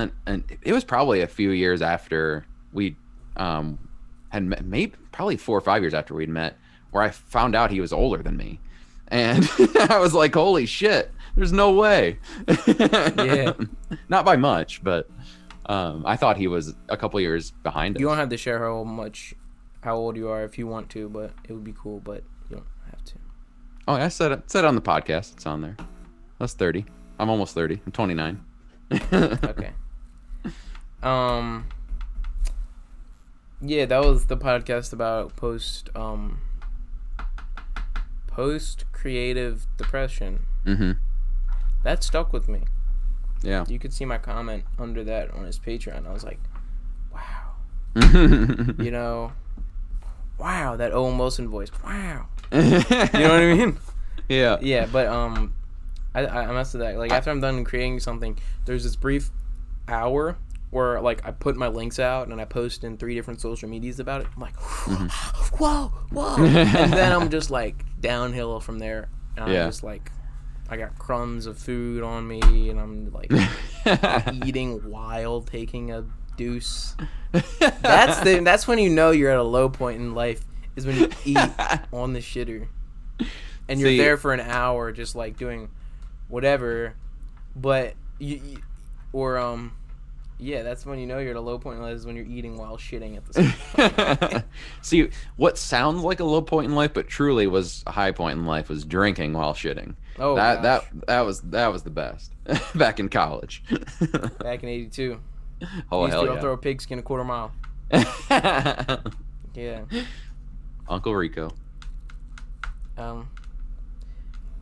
probably a few years after we had met, maybe probably 4 or 5 years after we'd met, where I found out he was older than me, and I was like, holy shit, there's no way. Yeah. Not by much, but I thought he was a couple years behind us. You don't have to share how old you are if you want to, but it would be cool, but you don't have to. Oh, I said it on the podcast. It's on there. That's 30. I'm almost 30. I'm 29. Okay. Yeah, that was the podcast about post creative depression. That stuck with me. Yeah. You could see my comment under that on his Patreon. I was like, wow. You know, wow, that Owen Wilson voice. Wow. You know what I mean? Yeah. Yeah, but I messed with that. Like, after I'm done creating something, there's this brief hour where, like, I put my links out and I post in 3 different social medias about it. I'm like, whoa. And then I'm just, like, downhill from there. And I'm just like, I got crumbs of food on me, and I'm, like, eating while taking a deuce. That's when you know you're at a low point in life, is when you eat on the shitter. And you're there for an hour just, like, doing whatever, but that's when you know you're at a low point in life, is when you're eating while shitting at the same time. See, what sounds like a low point in life but truly was a high point in life was drinking while shitting. Oh, that was the best. Back in college. Back in 82. Oh, hell yeah. Throw a pigskin a quarter mile. Yeah. Uncle Rico. I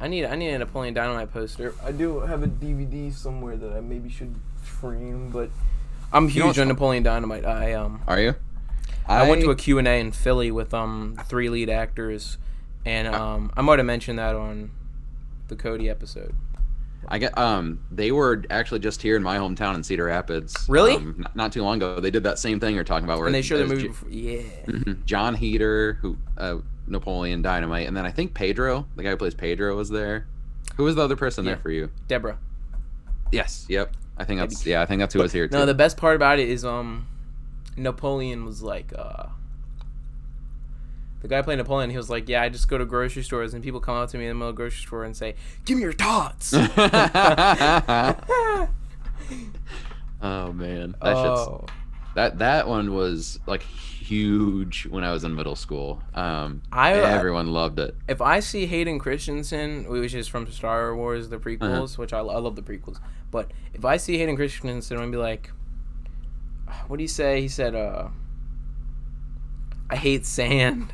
need a Napoleon Dynamite poster. I do have a DVD somewhere that I maybe should frame, but I'm huge on Napoleon Dynamite. Are you? I went to a Q&A in Philly with 3 lead actors, and I might have mentioned that on the Cody episode. They were actually just here in my hometown in Cedar Rapids. Really? Not too long ago. They did that same thing you're talking about. Where and they showed the movie before. Yeah. John Heater, who Napoleon Dynamite, and then I think Pedro, the guy who plays Pedro, was there. Who was the other person there for you? Deborah. Yes. Yep. I think that's who was here too. No, the best part about it is Napoleon was like the guy playing Napoleon, he was like, yeah, I just go to grocery stores and people come up to me in the middle of the grocery store and say, give me your tots. Oh man, that That one was like huge when I was in middle school. I Everyone loved it. If I see Hayden Christensen, which is from Star Wars, the prequels, which I love the prequels, but if I see Hayden Christensen, I'm gonna be like, what do you say? He said, I hate sand.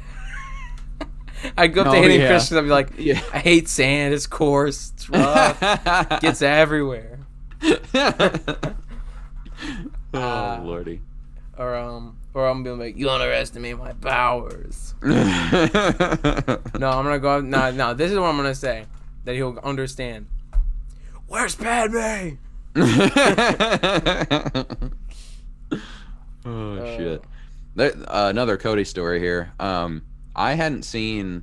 I'd go up to Hayden Christensen, I'd be like, I hate sand, it's coarse, it's rough, gets everywhere. Oh, lordy. Or I'm gonna be like, you underestimate my powers. No, I'm gonna go. No. This is what I'm gonna say that he'll understand. Where's Padme? Oh shit! Another Cody story here. I hadn't seen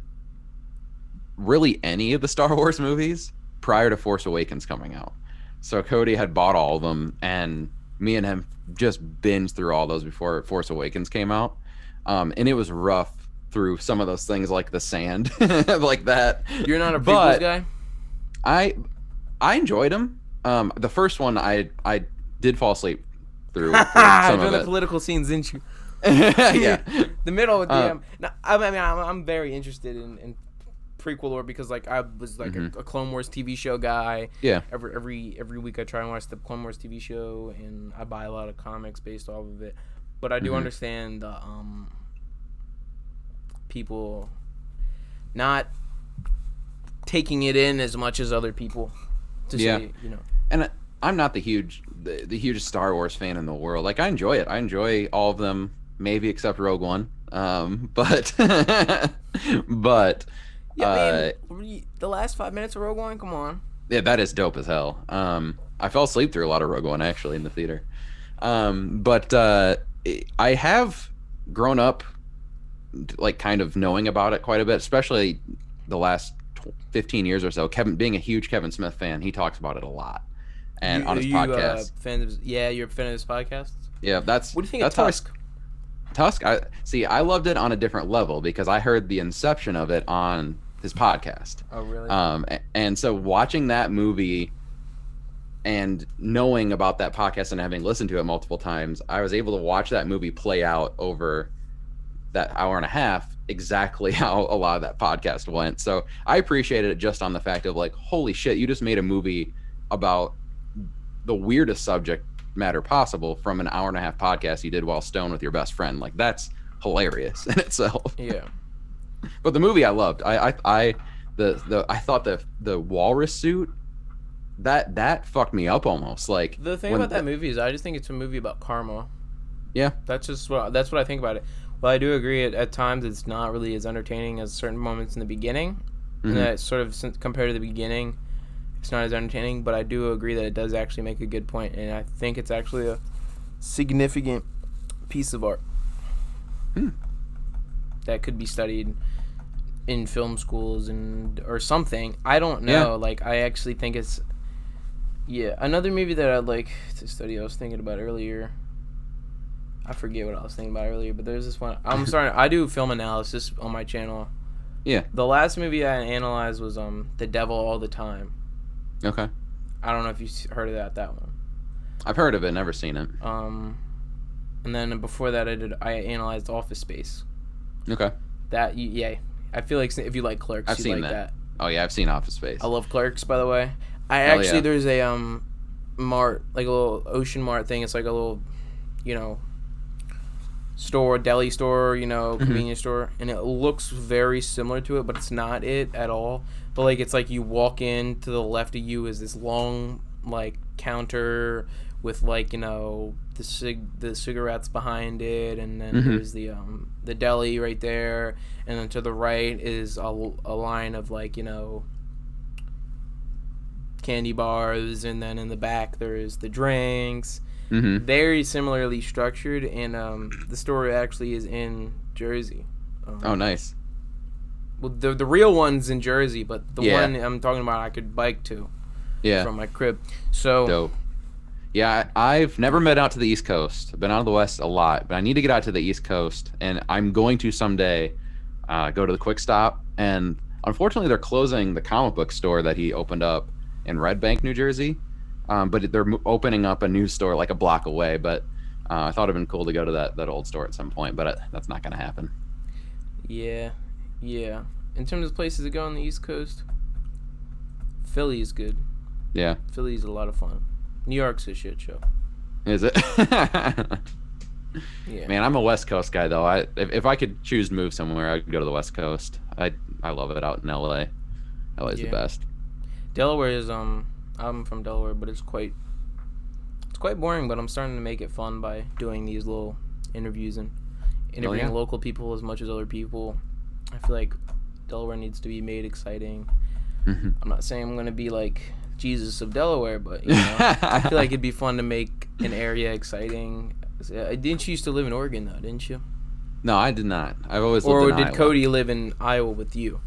really any of the Star Wars movies prior to Force Awakens coming out, so Cody had bought all of them, and me and him just binged through all those before Force Awakens came out. And it was rough through some of those things like the sand, like that. You're not a prequels guy? I enjoyed them. The first one I did fall asleep through some of the it. political scenes, didn't you? Yeah. The middle with the no, I mean I'm very interested in prequel lore because like I was like a Clone Wars TV show guy. Yeah. Every week I try and watch the Clone Wars TV show, and I buy a lot of comics based off of it. But I do understand the people not taking it in as much as other people. To say, you know. And I'm not the hugest Star Wars fan in the world. Like I enjoy it. I enjoy all of them, maybe except Rogue One. But yeah, man, the last 5 minutes of Rogue One, come on. Yeah, that is dope as hell. I fell asleep through a lot of Rogue One actually in the theater. But I have grown up like kind of knowing about it quite a bit, especially the last 15 years or so. Kevin, being a huge Kevin Smith fan, he talks about it a lot, and on his podcast. You're a fan of his podcast. Yeah, What do you think of Tusk? Tusk, I loved it on a different level because I heard the inception of it on his podcast. Oh, really? And so watching that movie and knowing about that podcast and having listened to it multiple times, I was able to watch that movie play out over that hour and a half, exactly how a lot of that podcast went. So I appreciated it just on the fact of like, holy shit, you just made a movie about the weirdest subject matter possible from an hour and a half podcast you did while stoned with your best friend. Like that's hilarious in itself. Yeah. But the movie I loved. I thought the walrus suit that fucked me up almost. Like the thing about that movie is I just think it's a movie about karma. Yeah. That's what I think about it. Well, I do agree at times it's not really as entertaining as certain moments in the beginning. And that sort of compared to the beginning, it's not as entertaining, but I do agree that it does actually make a good point, and I think it's actually a significant piece of art that could be studied in film schools or something. I don't know. Yeah. Like, I actually think it's... Yeah, another movie that I'd like to study, I was thinking about earlier. I forget what I was thinking about earlier, but there's this one. I'm sorry, I do film analysis on my channel. Yeah. The last movie I analyzed was The Devil All the Time. Okay. I don't know if you've heard of that one. I've heard of it, never seen it. And then before that I analyzed Office Space. Okay. I feel like if you like Clerks, I've seen like that. Oh yeah, I've seen Office Space. I love Clerks, by the way. There's a mart, like a little Ocean Mart thing. It's like a little, store, deli store, convenience store, and it looks very similar to it, but it's not it at all. But like it's like you walk in, to the left of you is this long like counter with like the cigarettes behind it, and then there's the deli right there, and then to the right is a line of like candy bars, and then in the back there's the drinks. Very similarly structured, and the store actually is in Jersey. Oh, nice. Well, the real one's in Jersey, but the one I'm talking about I could bike to from my crib. So dope. Yeah, I've never been out to the East Coast. I've been out of the West a lot, but I need to get out to the East Coast, and I'm going to someday go to the Quick Stop. And unfortunately, they're closing the comic book store that he opened up in Red Bank, New Jersey. But they're opening up a new store like a block away. But I thought it'd been cool to go to that old store at some point, but that's not gonna happen. Yeah, yeah. In terms of places to go on the East Coast, Philly is good. Yeah. Philly's a lot of fun. New York's a shit show. Is it? Yeah. Man, I'm a West Coast guy though. If I could choose to move somewhere, I'd go to the West Coast. I love it out in LA. LA's the best. Delaware is I'm from Delaware, but it's quite boring, but I'm starting to make it fun by doing these little interviews and interviewing local people as much as other people. I feel like Delaware needs to be made exciting. Mm-hmm. I'm not saying I'm going to be like Jesus of Delaware, but you know, I feel like it'd be fun to make an area exciting. Didn't you used to live in Oregon though, didn't you? No, I did not. I've always lived in Iowa. Or did Cody live in Iowa with you?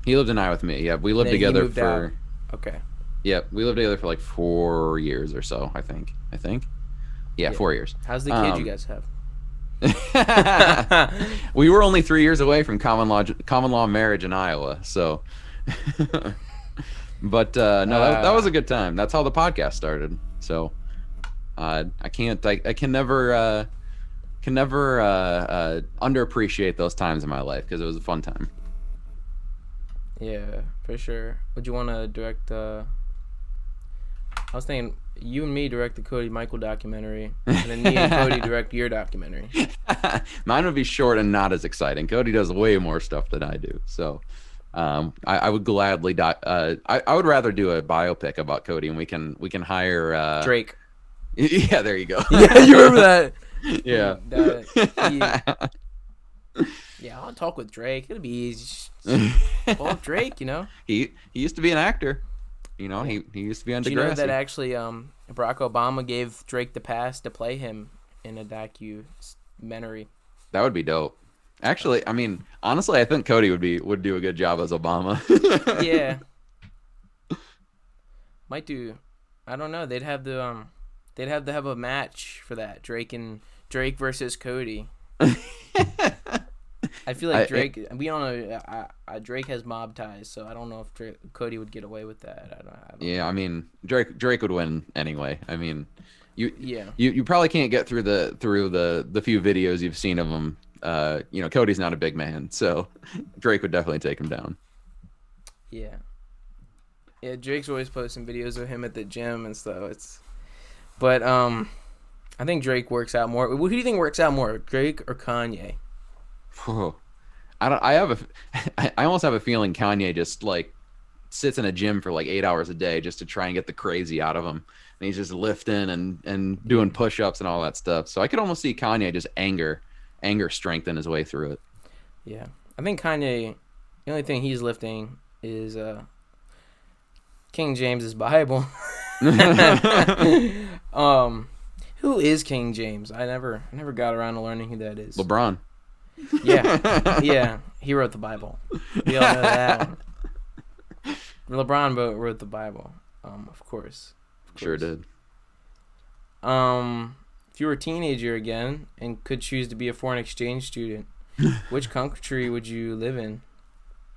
He lived in Iowa with me. Yeah, we lived together for out. Okay. Yeah, we lived together for like 4 years or so, I think. Yeah, 4 years. How's the kid you guys have? We were only 3 years away from common law marriage in Iowa, so but no, that was a good time. That's how the podcast started. So I can never underappreciate those times in my life because it was a fun time. Yeah, for sure. Would you want to direct? I was thinking you and me direct the Cody Michael documentary, and then me and Cody direct your documentary. Mine would be short and not as exciting. Cody does way more stuff than I do, so I would gladly. I would rather do a biopic about Cody, and we can hire Drake. Yeah, there you go. Yeah, you remember that? Yeah. Yeah, I'll talk with Drake. It'll be easy. Well, Drake, you know. He used to be an actor. You know, he used to be on Degrassi. Do you know that actually Barack Obama gave Drake the pass to play him in a documentary? That would be dope. Actually, I mean, honestly, I think Cody would do a good job as Obama. Yeah. Might do. I don't know. They'd have to have a match for that. Drake versus Cody. I feel like Drake. We don't know. Drake has mob ties, so I don't know if Cody would get away with that. I don't yeah, know. I mean, Drake would win anyway. I mean, you probably can't get through the few videos you've seen of him. You know, Cody's not a big man, so Drake would definitely take him down. Yeah. Yeah, Drake's always posting videos of him at the gym and stuff. But I think Drake works out more. Who do you think works out more, Drake or Kanye? I almost have a feeling Kanye just like sits in a gym for like 8 hours a day just to try and get the crazy out of him. And he's just lifting and doing push-ups and all that stuff. So I could almost see Kanye just anger strengthen his way through it. Yeah. I think Kanye, the only thing he's lifting is King James's Bible. Who is King James? I never got around to learning who that is. LeBron. Yeah, he wrote the Bible. We all know that one. LeBron wrote the Bible, of course. Sure did. If you were a teenager again and could choose to be a foreign exchange student, which country would you live in?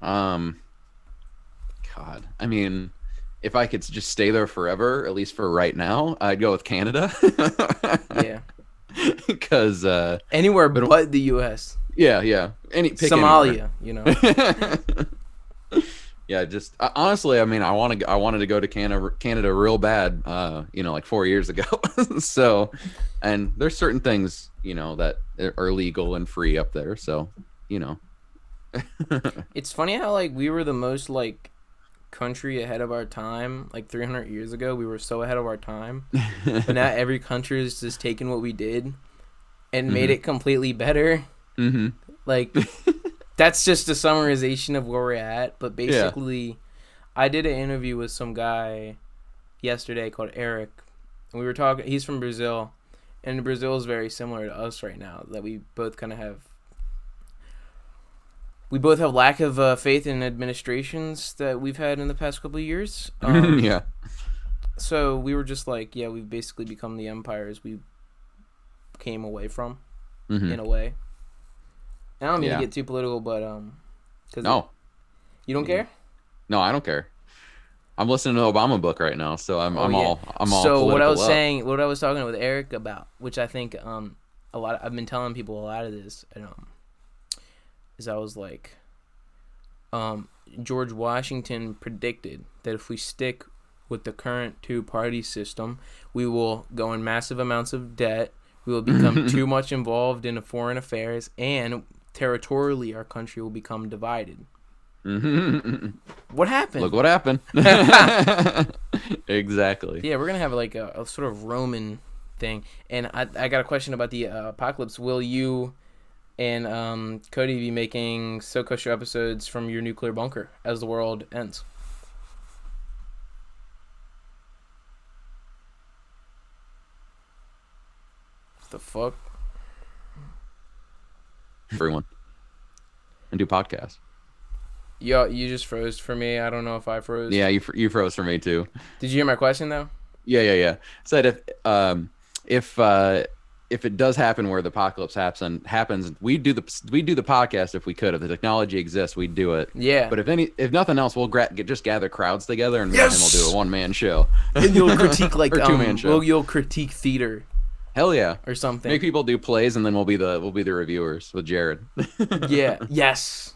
God, I mean, if I could just stay there forever, at least for right now, I'd go with Canada. Yeah. Because anywhere but the U.S. Yeah. Somalia, anywhere. Yeah, just honestly, I mean, I wanted to go to Canada real bad, like 4 years ago. So, and there's certain things, that are legal and free up there. So, It's funny how we were the most country ahead of our time. 300 years ago, we were so ahead of our time. But now every country is just taking what we did and made it completely better. Mm-hmm. That's just a summarization of where we're at. But basically, I did an interview with some guy yesterday called Eric. And we were talking, he's from Brazil. And Brazil is very similar to us right now. That we both kind of have. We both have lack of faith in administrations that we've had in the past couple of years. Yeah. So we were just we've basically become the empires we came away from, in a way. And I don't mean to get too political, but no, you don't care? No, I don't care. I'm listening to the Obama book right now, so I'm all So what I was political up. saying, what I was talking with Eric about, which I think a lot. I've been telling people a lot of this, and is I was like, George Washington predicted that if we stick with the current two-party system, we will go in massive amounts of debt. We will become too much involved in foreign affairs, and territorially, our country will become divided. What happened? Look what happened. Exactly. Yeah, we're gonna have like a sort of Roman thing, and I got a question about the apocalypse. Will you and Cody be making SoCo show episodes from your nuclear bunker as the world ends? What the fuck? Everyone. And do podcasts. Yo, you just froze for me. I don't know if I froze. Yeah, you froze for me too. Did you hear my question though? Yeah. Said if it does happen where the apocalypse happens, we'd do the podcast if we could. If the technology exists, we'd do it. Yeah. But if nothing else, we'll just gather crowds together and we'll do a one-man show. And you'll critique like or two-man show. You'll critique theater. Hell yeah. Or something. Make people do plays, and then we'll be the reviewers with Jared. Yeah. Yes.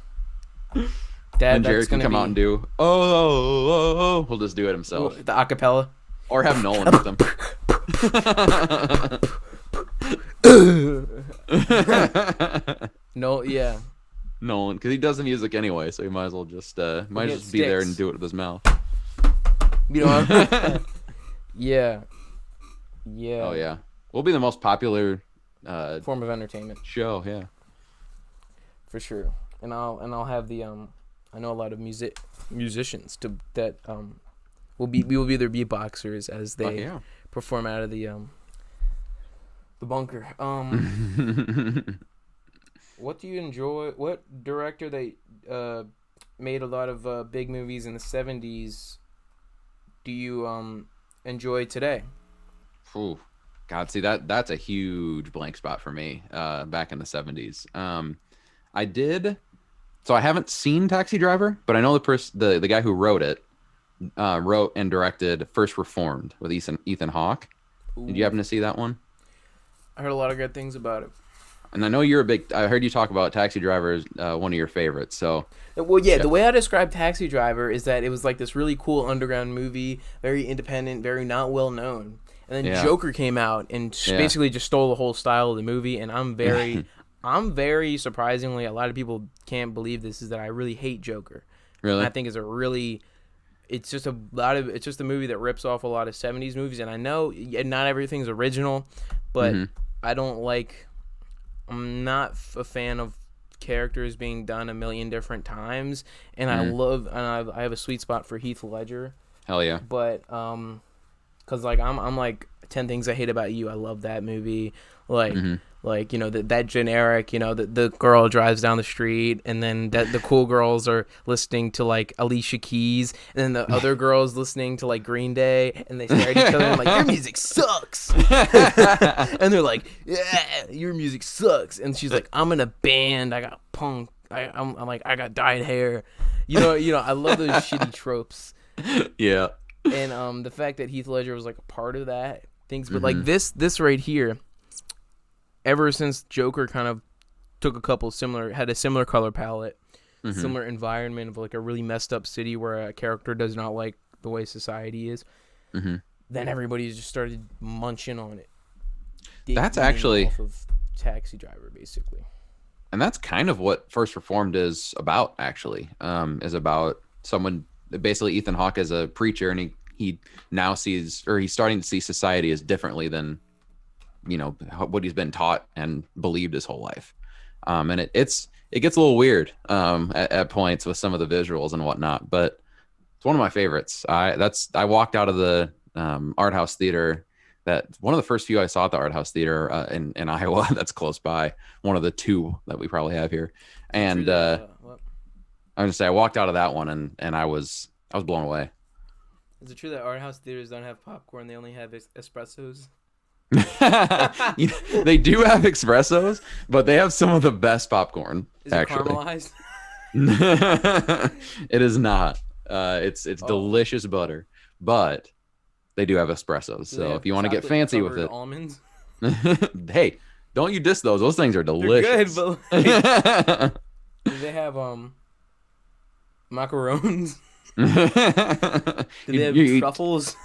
And Jared can come out and do oh. He'll just do it himself. The acapella. Or have Nolan with him. No, yeah. Nolan, because he does the music anyway, so he might as well just be there and do it with his mouth. You know. Yeah. Oh yeah, we'll be the most popular form of entertainment show. Yeah, for sure. And I'll have the I know a lot of musicians that we will be their beatboxers as they perform out of the bunker. What do you enjoy? What director that made a lot of big movies in the 70s do you enjoy today? Ooh, God, see that's a huge blank spot for me. Back in the 70s, I did. So I haven't seen Taxi Driver, but I know the guy who wrote it wrote and directed First Reformed with Ethan Hawke. Ooh. Did you happen to see that one? I heard a lot of good things about it. And I know I heard you talk about Taxi Driver as one of your favorites. So, well, yeah, the way I describe Taxi Driver is that it was like this really cool underground movie, very independent, very not well known. And then Joker came out and basically just stole the whole style of the movie. And I'm very surprisingly, a lot of people can't believe this, is that I really hate Joker. Really? And I think it's just a movie that rips off a lot of 70s movies. And I know not everything's original, but I'm not a fan of characters being done a million different times. And I have a sweet spot for Heath Ledger. Hell yeah. But, cause like I'm like 10 Things I Hate About You. I love that movie. Like, you know, that generic, you know, the girl drives down the street and then the cool girls are listening to like Alicia Keys and then the other girls listening to like Green Day and they stare at each other and like, your music sucks. And they're like, yeah, your music sucks. And she's like, I'm in a band. I got punk. I'm like, I got dyed hair. You know, I love those shitty tropes. Yeah. And the fact that Heath Ledger was like a part of that things, but like this right here, ever since Joker kind of had a similar color palette, similar environment of like a really messed up city where a character does not like the way society is, then everybody's just started munching on it. That's actually off of Taxi Driver, basically. And that's kind of what First Reformed is about, actually. Is about someone, basically Ethan Hawke is a preacher, and he now sees, or he's starting to see society as differently than, you know, what he's been taught and believed his whole life. And it gets a little weird at points with some of the visuals and whatnot, but it's one of my favorites. I walked out of the art house theater. That's one of the first few I saw at the art house theater in Iowa. That's close by, one of the two that we probably have here. And I'm gonna say I walked out of that one and I was blown away. Is it true that art house theaters don't have popcorn? They only have espressos. They do have espressos, but they have some of the best popcorn. Is it caramelized? It is not. It's delicious butter, but they do have espressos. So if you want to get fancy with it, almonds. Hey, don't you diss those? Those things are delicious. They're good, but like, do they have macarons? Do they have truffles?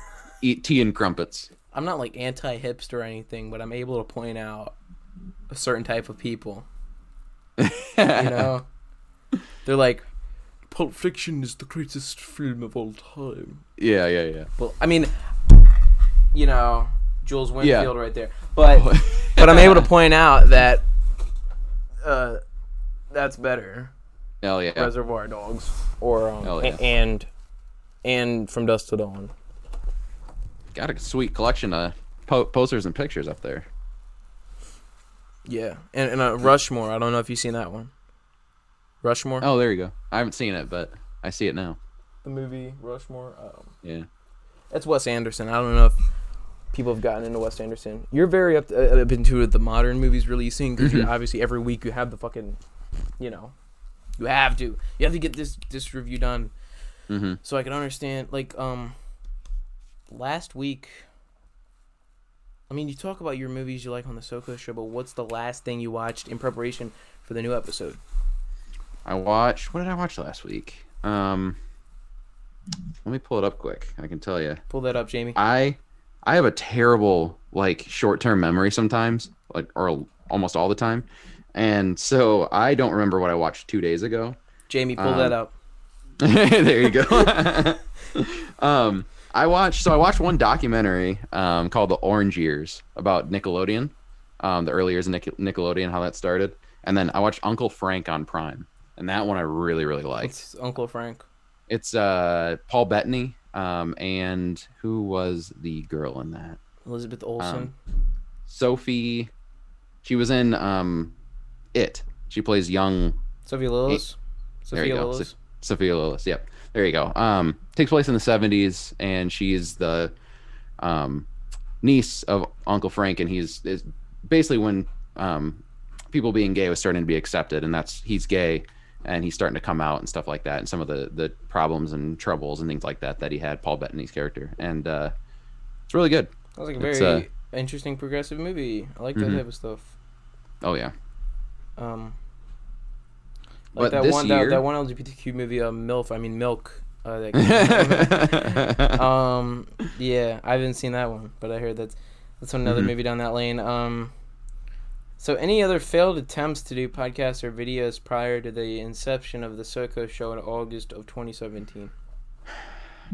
Eat tea and crumpets. I'm not like anti-hipster or anything, but I'm able to point out a certain type of people. You know, they're like, Pulp Fiction is the greatest film of all time. Yeah. Well, I mean, you know, Jules Winfield right there. But I'm able to point out that that's better. Hell yeah. Reservoir Dogs or yeah. and From Dusk Till Dawn. Got a sweet collection of posters and pictures up there. Yeah, and Rushmore. I don't know if you've seen that one. Rushmore. Oh, there you go. I haven't seen it, but I see it now. The movie Rushmore. Yeah. That's Wes Anderson. I don't know if people have gotten into Wes Anderson. You're very up into the modern movies releasing because you obviously every week you have the fucking, you know, you have to get this review done. Mm-hmm. So I can understand. Like last week. I mean, you talk about your movies you like on the SoCo show, but what's the last thing you watched in preparation for the new episode? What did I watch last week? Let me pull it up quick. I can tell you. Pull that up, Jamie. I have a terrible like short-term memory sometimes, like or almost all the time, and so I don't remember what I watched 2 days ago. Jamie, pull that up. There you go. I watched one documentary called The Orange Years about Nickelodeon, the early years of Nickelodeon, how that started, and then I watched Uncle Frank on Prime, and that one I really really liked. What's Uncle Frank? It's Paul Bettany, and who was the girl in that? Elizabeth Olsen. Sophie. She was in It. She plays young Sophia Lillis. Sophia Lillis. Yep. There you go. Takes place in the 70s, and she's the niece of Uncle Frank, and is basically when people being gay was starting to be accepted, and he's gay, and he's starting to come out and stuff like that, and some of the problems and troubles and things like that he had, Paul Bettany's character, and it's really good. Sounds like a very interesting progressive movie. I like that type of stuff. Oh yeah. Like but that one LGBTQ movie, MILF. I mean Milk. Yeah, I haven't seen that one, but I heard that's another movie down that lane. So any other failed attempts to do podcasts or videos prior to the inception of the SoCo show in August of 2017?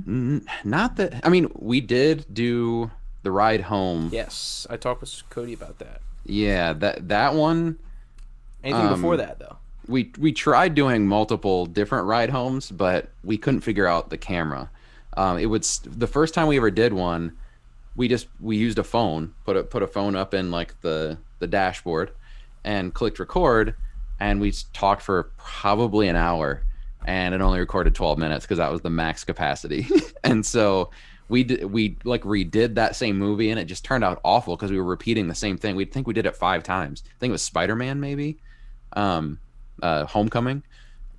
Not that. I mean, we did do the ride home. Yes, I talked with Cody about that. Yeah, that one. Anything before that though? We tried doing multiple different ride homes, but we couldn't figure out the camera. It was the first time we ever did one. We used a phone, put a phone up in like the dashboard, and clicked record, and we talked for probably an hour, and it only recorded 12 minutes because that was the max capacity. And so we like redid that same movie, and it just turned out awful because we were repeating the same thing. We think we did it 5 times. I think it was Spider-Man maybe. Homecoming.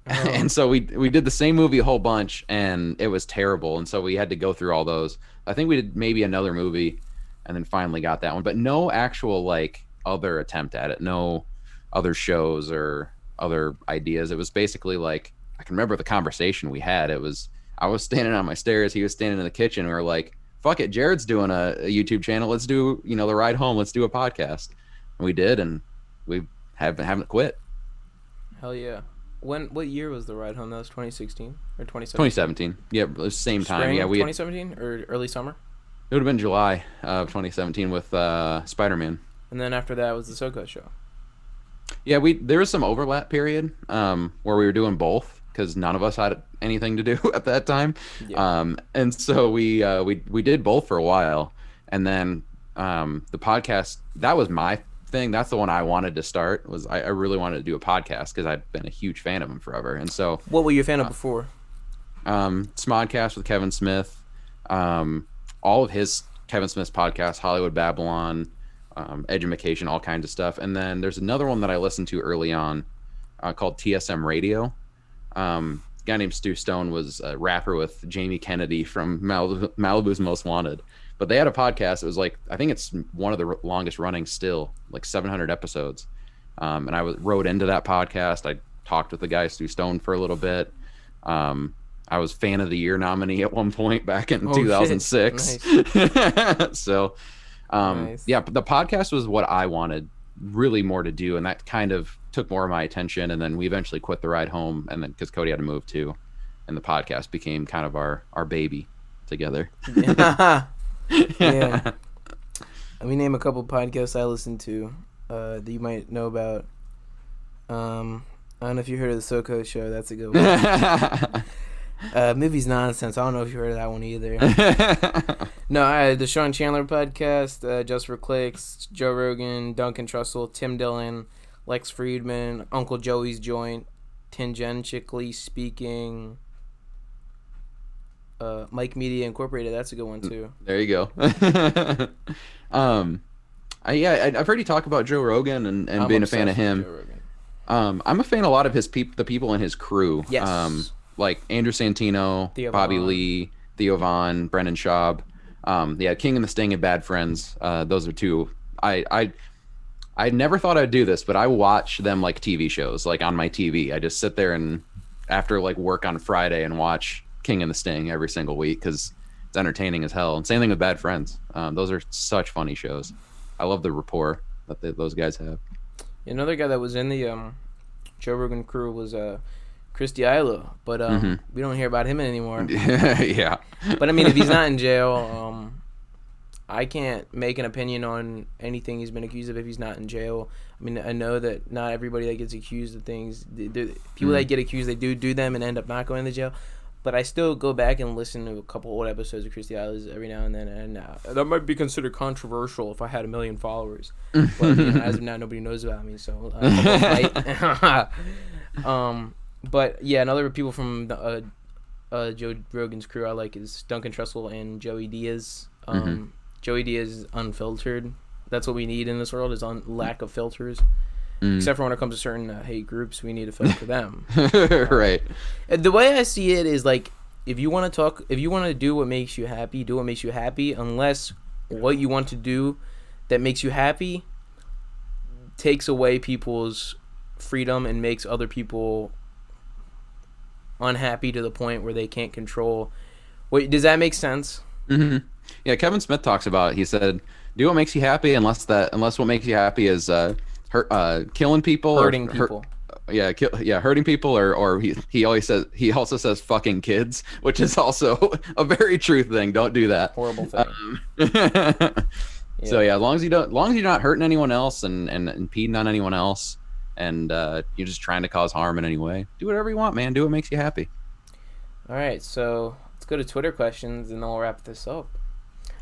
And so we did the same movie a whole bunch, and it was terrible, and so we had to go through all those. I think we did maybe another movie and then finally got that one, but no actual like other attempt at it, no other shows or other ideas. It was basically like, I can remember the conversation we had. It was, I was standing on my stairs, he was standing in the kitchen, and we were like, fuck it, Jared's doing a YouTube channel, let's do, the ride home, let's do a podcast. And we did, and we haven't quit. Hell yeah. What year was the ride home? That was 2016 or 2017? 2017. Yeah, it was the same time. Spring, yeah, 2017 or early summer? It would have been July of 2017 with Spider-Man. And then after that was the SoCo show. Yeah, there was some overlap period where we were doing both because none of us had anything to do at that time. Yeah. And so we did both for a while, and then the podcast, that was my thing. That's the one I wanted to start. I really wanted to do a podcast because I've been a huge fan of him forever. And so, what were you a fan of before? Smodcast with Kevin Smith, all of his Kevin Smith's podcasts, Hollywood Babylon, Edumacation, all kinds of stuff. And then there's another one that I listened to early on called TSM Radio. guy named Stu Stone was a rapper with Jamie Kennedy from Malibu's Most Wanted. But they had a podcast. It was like, I think it's one of the longest running still, like 700 episodes. And I wrote into that podcast. I talked with the guy Stu Stone for a little bit. I was Fan of the Year nominee at one point back in 2006. Nice. So, nice. Yeah, the podcast was what I wanted really more to do, and that kind of took more of my attention. And then we eventually quit the ride home, and then because Cody had to move too, and the podcast became kind of our baby together. Yeah. Yeah. Let me name a couple podcasts I listen to that you might know about. I don't know if you heard of the SoCo show. That's a good one. Movies Nonsense. I don't know if you heard of that one either. No, the Sean Chandler podcast, Just for Clicks, Joe Rogan, Duncan Trussell, Tim Dillon, Lex Friedman, Uncle Joey's Joint, Tangentially Speaking, Mike Media Incorporated. That's a good one too. There you go. I've heard you talk about Joe Rogan and being a fan of him. I'm a fan of a lot of the people in his crew. Yes. Like Andrew Santino, Theo Bobby Vaughn. Lee, Theo Vaughn, Brendan Schaub. King and the Sting and Bad Friends. Those are two. I never thought I'd do this, but I watch them like TV shows, like on my TV. I just sit there and after like work on Friday and watch King and the Sting every single week because it's entertaining as hell. And same thing with Bad Friends. Those are such funny shows. I love the rapport that those guys have. Another guy that was in the Joe Rogan crew was Christy Ailo, but we don't hear about him anymore. Yeah. But I mean, if he's not in jail, I can't make an opinion on anything he's been accused of if he's not in jail. I mean, I know that not everybody that gets accused of things, people that get accused, they do them and end up not going to jail. But I still go back and listen to a couple old episodes of Christy Ailo's every now and then, and that might be considered controversial if I had 1 million followers. But as of now, nobody knows about me, so but yeah, another people from Joe Rogan's crew I like is Duncan Trussell and Joey Diaz. Joey Diaz is unfiltered. That's what we need in this world, is lack of filters. Except for when it comes to certain hate groups, we need to filter them. Right. The way I see it is like, if you want to do what makes you happy, do what makes you happy, unless what you want to do that makes you happy takes away people's freedom and makes other people unhappy to the point where they can't control. Wait, does that make sense? Mm-hmm. Yeah, Kevin Smith talks about it. He said, do what makes you happy unless what makes you happy is killing people, hurting people. Hurting people, or he also says fucking kids, which is also a very true thing. Don't do that. Horrible thing. Yeah. So yeah, as long as you're not hurting anyone else and impeding on anyone else, and you're just trying to cause harm in any way, do whatever you want, man. Do what makes you happy. All right, so let's go to Twitter questions and then we'll wrap this up.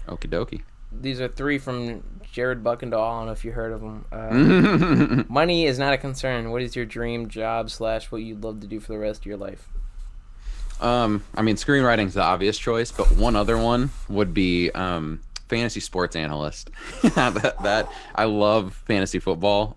Okie dokie. These are 3 from Jared Buckendahl. I don't know if you heard of him. Money is not a concern. What is your dream job / what you'd love to do for the rest of your life? I mean, screenwriting's the obvious choice, but one other one would be fantasy sports analyst. that I love fantasy football.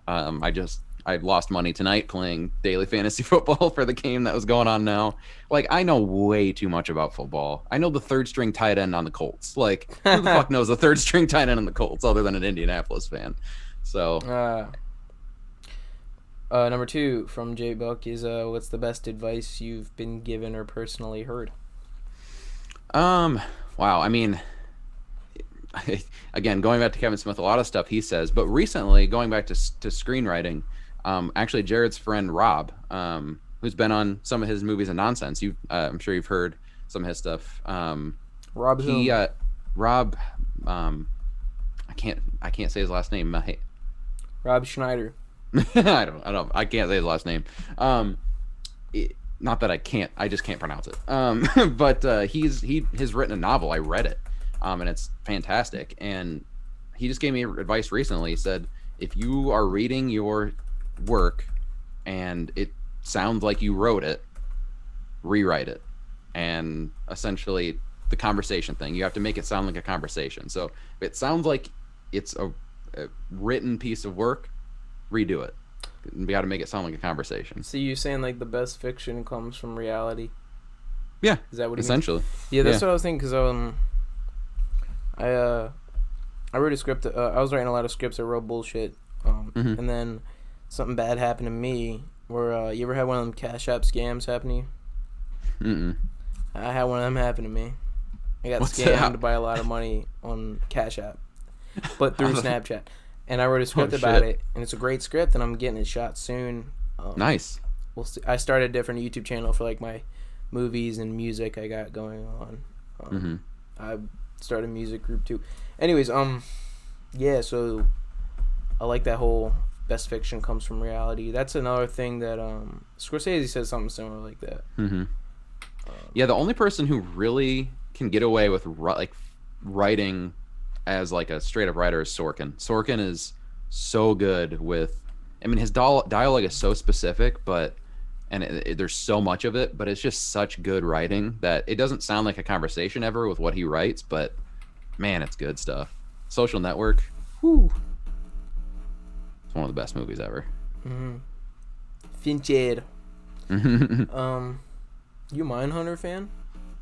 I lost money tonight playing daily fantasy football for the game that was going on now. Like, I know way too much about football. I know the 3rd string tight end on the Colts. Like, who the fuck knows the 3rd string tight end on the Colts other than an Indianapolis fan? So, number 2 from J Buck is what's the best advice you've been given or personally heard? Wow. I mean, again, going back to Kevin Smith, a lot of stuff he says, but recently going back to screenwriting. Actually, Jared's friend Rob, who's been on some of his movies and nonsense. I'm sure you've heard some of his stuff. Rob who? Rob, I can't say his last name. Rob Schneider. I can't say his last name. Not that I can't. I just can't pronounce it. But he has written a novel. I read it, and it's fantastic. And he just gave me advice recently. He said, if you are reading your work and it sounds like you wrote it, rewrite it. And essentially the conversation thing, you have to make it sound like a conversation. So if it sounds like it's a written piece of work, redo it. We got to make it sound like a conversation. So you're saying like the best fiction comes from reality? Yeah, Is that what he essentially? Means? Yeah, that's what I was thinking. Cause I wrote a script. I was writing a lot of scripts. I wrote bullshit. And then something bad happened to me. Where you ever had one of them Cash App scams happen to you? Mm-mm. I had one of them happen to me. I got What's scammed that? by a lot of money on Cash App, but through Snapchat. And I wrote a script about it, and it's a great script, and I'm getting it shot soon. Nice. We'll see. I started a different YouTube channel for like my movies and music I got going on. I started a music group too. Anyways, yeah. So I like that whole best fiction comes from reality. That's another thing that Scorsese says something similar like that. Yeah, the only person who really can get away with like writing as like a straight up writer is Sorkin. Sorkin is so good with, I mean, his dialogue is so specific, but there's so much of it, but it's just such good writing that it doesn't sound like a conversation ever with what he writes, but man, it's good stuff. Social Network, whoo, it's one of the best movies ever. Fincher. You Mindhunter fan?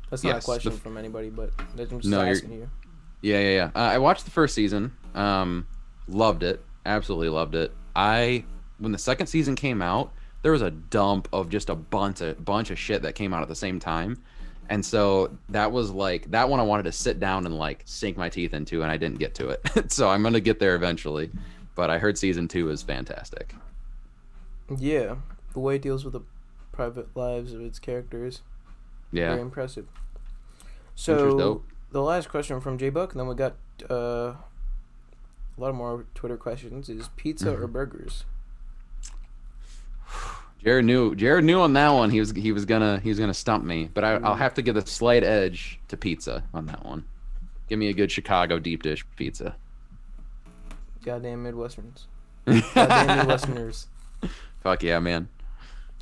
That's not a question from anybody, but I'm just asking you. Yeah. I watched the first season. Loved it. Absolutely loved it. When the second season came out, there was a dump of just a bunch of shit that came out at the same time. And so that was like, that one I wanted to sit down and like sink my teeth into, and I didn't get to it. So I'm going to get there eventually. But I heard season 2 is fantastic. Yeah. The way it deals with the private lives of its characters. Yeah. Very impressive. So the last question from J Buck, and then we got a lot more Twitter questions, is pizza or burgers? Jared knew on that one. He was gonna stump me, but I'll have to give a slight edge to pizza on that one. Give me a good Chicago deep dish pizza. Goddamn Midwesterners. Goddamn Midwesterners. Fuck yeah, man.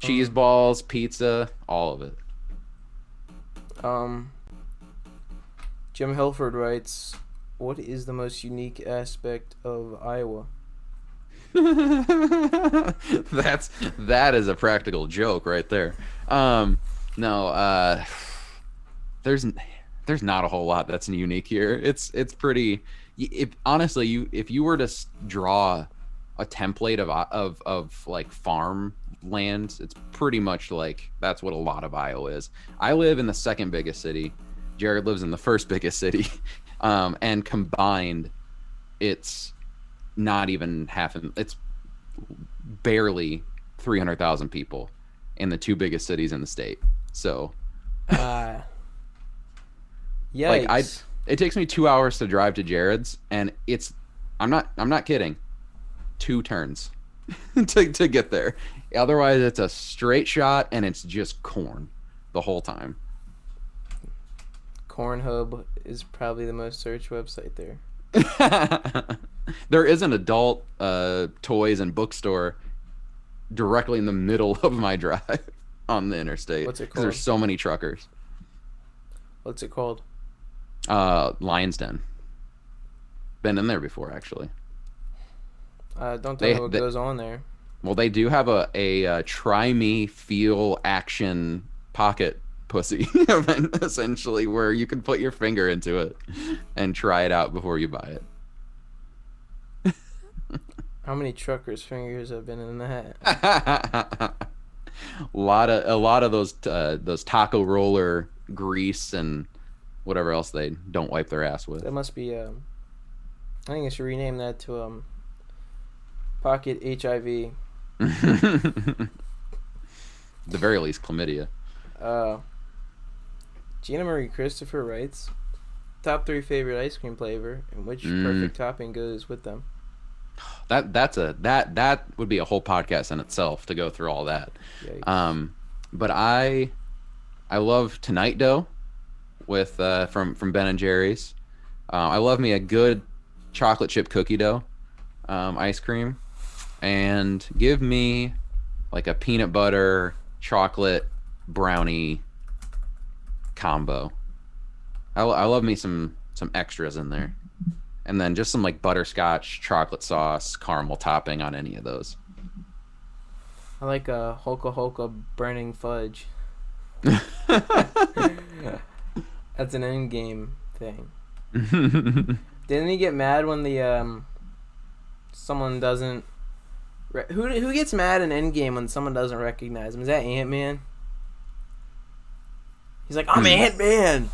Cheese balls, pizza, all of it. Jim Helford writes, what is the most unique aspect of Iowa? That is a practical joke right there. No, there's not a whole lot that's unique here. It's pretty, honestly, if you were to draw a template of like farm land, it's pretty much like that's what a lot of Iowa is. I live in the second biggest city. Jared lives in the first biggest city, and combined, it's not even half. It's barely 300,000 people in the two biggest cities in the state. So, yikes. like it takes me 2 hours to drive to Jared's, and I'm not kidding, 2 turns to get there. Otherwise, it's a straight shot, and it's just corn the whole time. Cornhub is probably the most searched website there. There is an adult toys and bookstore directly in the middle of my drive on the interstate. What's it Because called? there's so many truckers. What's it called? Lion's Den. Been in there before, actually. Don't tell me what goes on there. Well, they do have a try me feel action pocket pussy event, essentially, where you can put your finger into it and try it out before you buy it. How many truckers' fingers have been in the hat? a lot of those taco roller grease and whatever else they don't wipe their ass with. That must be I think I should rename that to Pocket HIV. The very least chlamydia. Gina Marie Christopher writes, top 3 favorite ice cream flavor and which perfect topping goes with them. That would be a whole podcast in itself to go through all that. Yikes. But I love Tonight Dough with from Ben and Jerry's. I love me a good chocolate chip cookie dough ice cream, and give me like a peanut butter chocolate brownie combo. I love me some extras in there, and then just some like butterscotch chocolate sauce caramel topping on any of those. I like a Hoka Hoka burning fudge. That's an Endgame thing. Didn't he get mad when the someone doesn't? Who gets mad in Endgame when someone doesn't recognize him? Is that Ant-Man? He's like, I'm Ant-Man.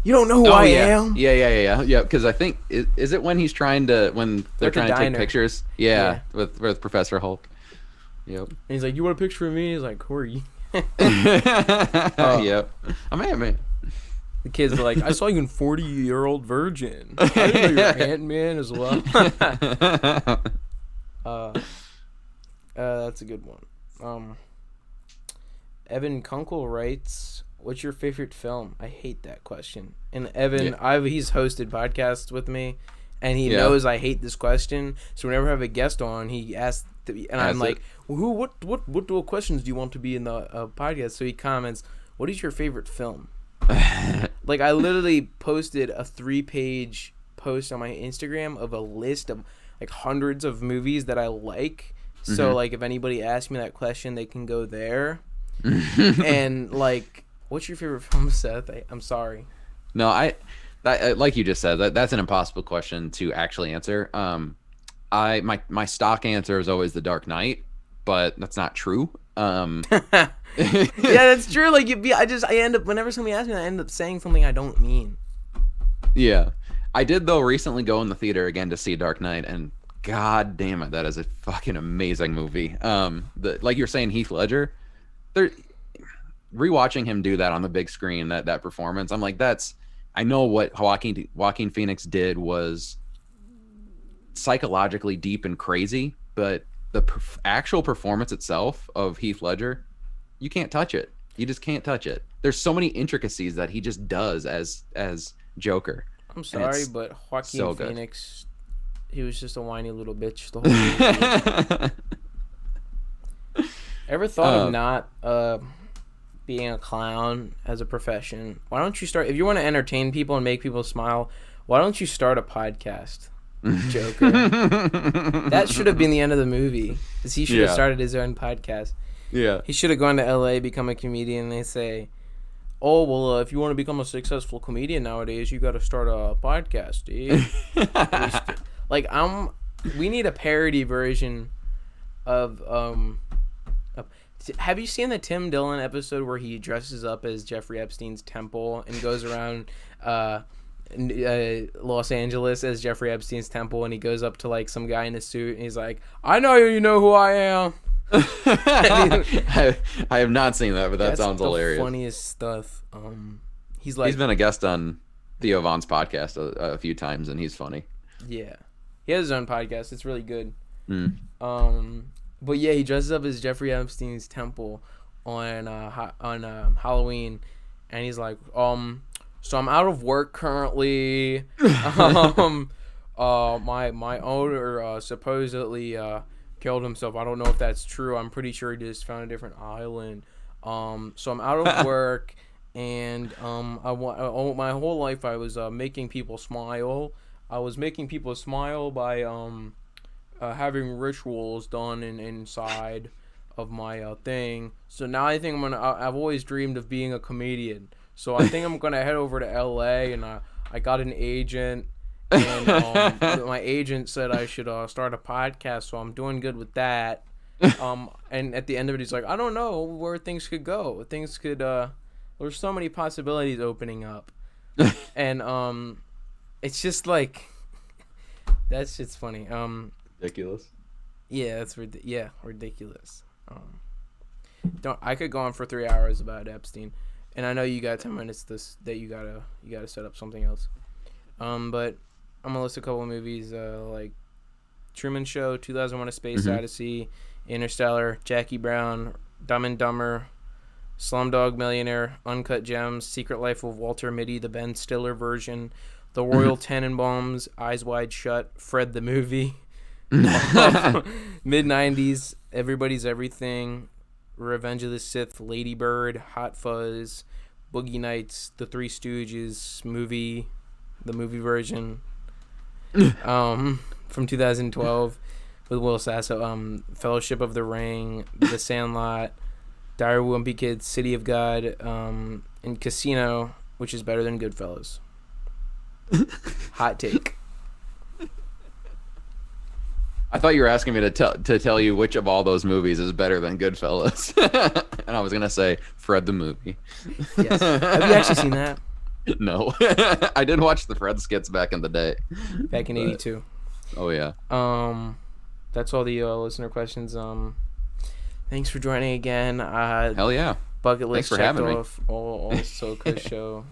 You don't know who I am. Yeah. Because I think is it when he's trying to they're trying to take pictures? Yeah, with Professor Hulk. Yep. And he's like, you want a picture of me? He's like, who are you? Yep. I'm Ant-Man. The kids are like, I saw you in 40-Year-Old Virgin. I didn't know you're Ant-Man as well. That's a good one. Evan Kunkel writes, what's your favorite film? I hate that question. And Evan, he's hosted podcasts with me, and he knows I hate this question. So whenever I have a guest on, he asks, and I'm like, what questions do you want to be in the podcast? So he comments, what is your favorite film? Like, I literally posted a 3-page post on my Instagram of a list of like hundreds of movies that I like. So like, if anybody asks me that question, they can go there. And like, what's your favorite film, Seth? I'm sorry. No, I like you just said, that's an impossible question to actually answer. My stock answer is always The Dark Knight, but that's not true. Yeah, that's true. Like, I end up, whenever somebody asks me, I end up saying something I don't mean. Yeah, I did though recently go in the theater again to see Dark Knight, and God damn it, that is a fucking amazing movie. Like you're saying, Heath Ledger, rewatching him do that on the big screen, that performance, I'm like, I know what Joaquin Phoenix did was psychologically deep and crazy, but the actual performance itself of Heath Ledger, you can't touch it. You just can't touch it. There's so many intricacies that he just does as Joker. I'm sorry, but Joaquin Phoenix, he was just a whiny little bitch the whole movie. Ever thought of not being a clown as a profession? Why don't you start, if you want to entertain people and make people smile, why don't you start a podcast? Joker. That should have been the end of the movie, because he should have started his own podcast. Yeah, he should have gone to LA, become a comedian. They say, oh well, if you want to become a successful comedian nowadays, you got to start a podcast, dude. Like, we need a parody version of have you seen the Tim Dillon episode where he dresses up as Jeffrey Epstein's temple and goes around Los Angeles as Jeffrey Epstein's temple, and he goes up to like some guy in a suit and he's like, I know you know who I am. I have not seen that, but that sounds hilarious. Funniest stuff. He's been a guest on Theo Von's podcast a few times, and he's funny. Yeah, he has his own podcast. It's really good. But yeah, he dresses up as Jeffrey Epstein's temple on Halloween, and he's like, so I'm out of work currently. My owner supposedly killed himself. I don't know if that's true. I'm pretty sure he just found a different island. So I'm out of work, and my whole life I was making people smile. I was making people smile by having rituals done inside of my thing. So now I think I've always dreamed of being a comedian. So I think I'm gonna head over to LA, and I got an agent, and my agent said I should start a podcast. So I'm doing good with that. And at the end of it, he's like, I don't know where things could go. Things could there's so many possibilities opening up, and it's just like that shit's funny. Ridiculous. Yeah, that's ridiculous. I could go on for 3 hours about Epstein, and I know you got 10 minutes that you gotta set up something else. But I'm gonna list a couple of movies like Truman Show, 2001: A Space Odyssey, Interstellar, Jackie Brown, Dumb and Dumber, Slumdog Millionaire, Uncut Gems, Secret Life of Walter Mitty, the Ben Stiller version, The Royal Tenenbaums, Eyes Wide Shut, Fred the Movie, mid-90s, Everybody's Everything, Revenge of the Sith, Lady Bird, Hot Fuzz, Boogie Nights, The Three Stooges movie, the movie version, from 2012, with Will Sasso. Fellowship of the Ring, The Sandlot, Diary of a Wimpy Kid, City of God, and Casino, which is better than Goodfellas. Hot take. I thought you were asking me to tell you which of all those movies is better than Goodfellas, and I was gonna say Fred the movie. Yes. Have you actually seen that? No, I did watch the Fred skits back in the day. Back in '82. Oh yeah. That's all the listener questions. Thanks for joining again. Hell yeah. Bucket list Thanks for checked having off. All SoCo show.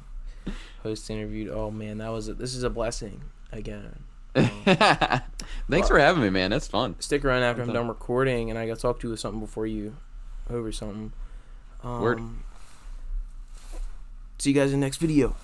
Host interviewed. Oh man, this is a blessing again. Thanks for having me, man. That's fun. Stick around after I'm done recording, and I got to talk to you with something before you over something. Word. See you guys in the next video.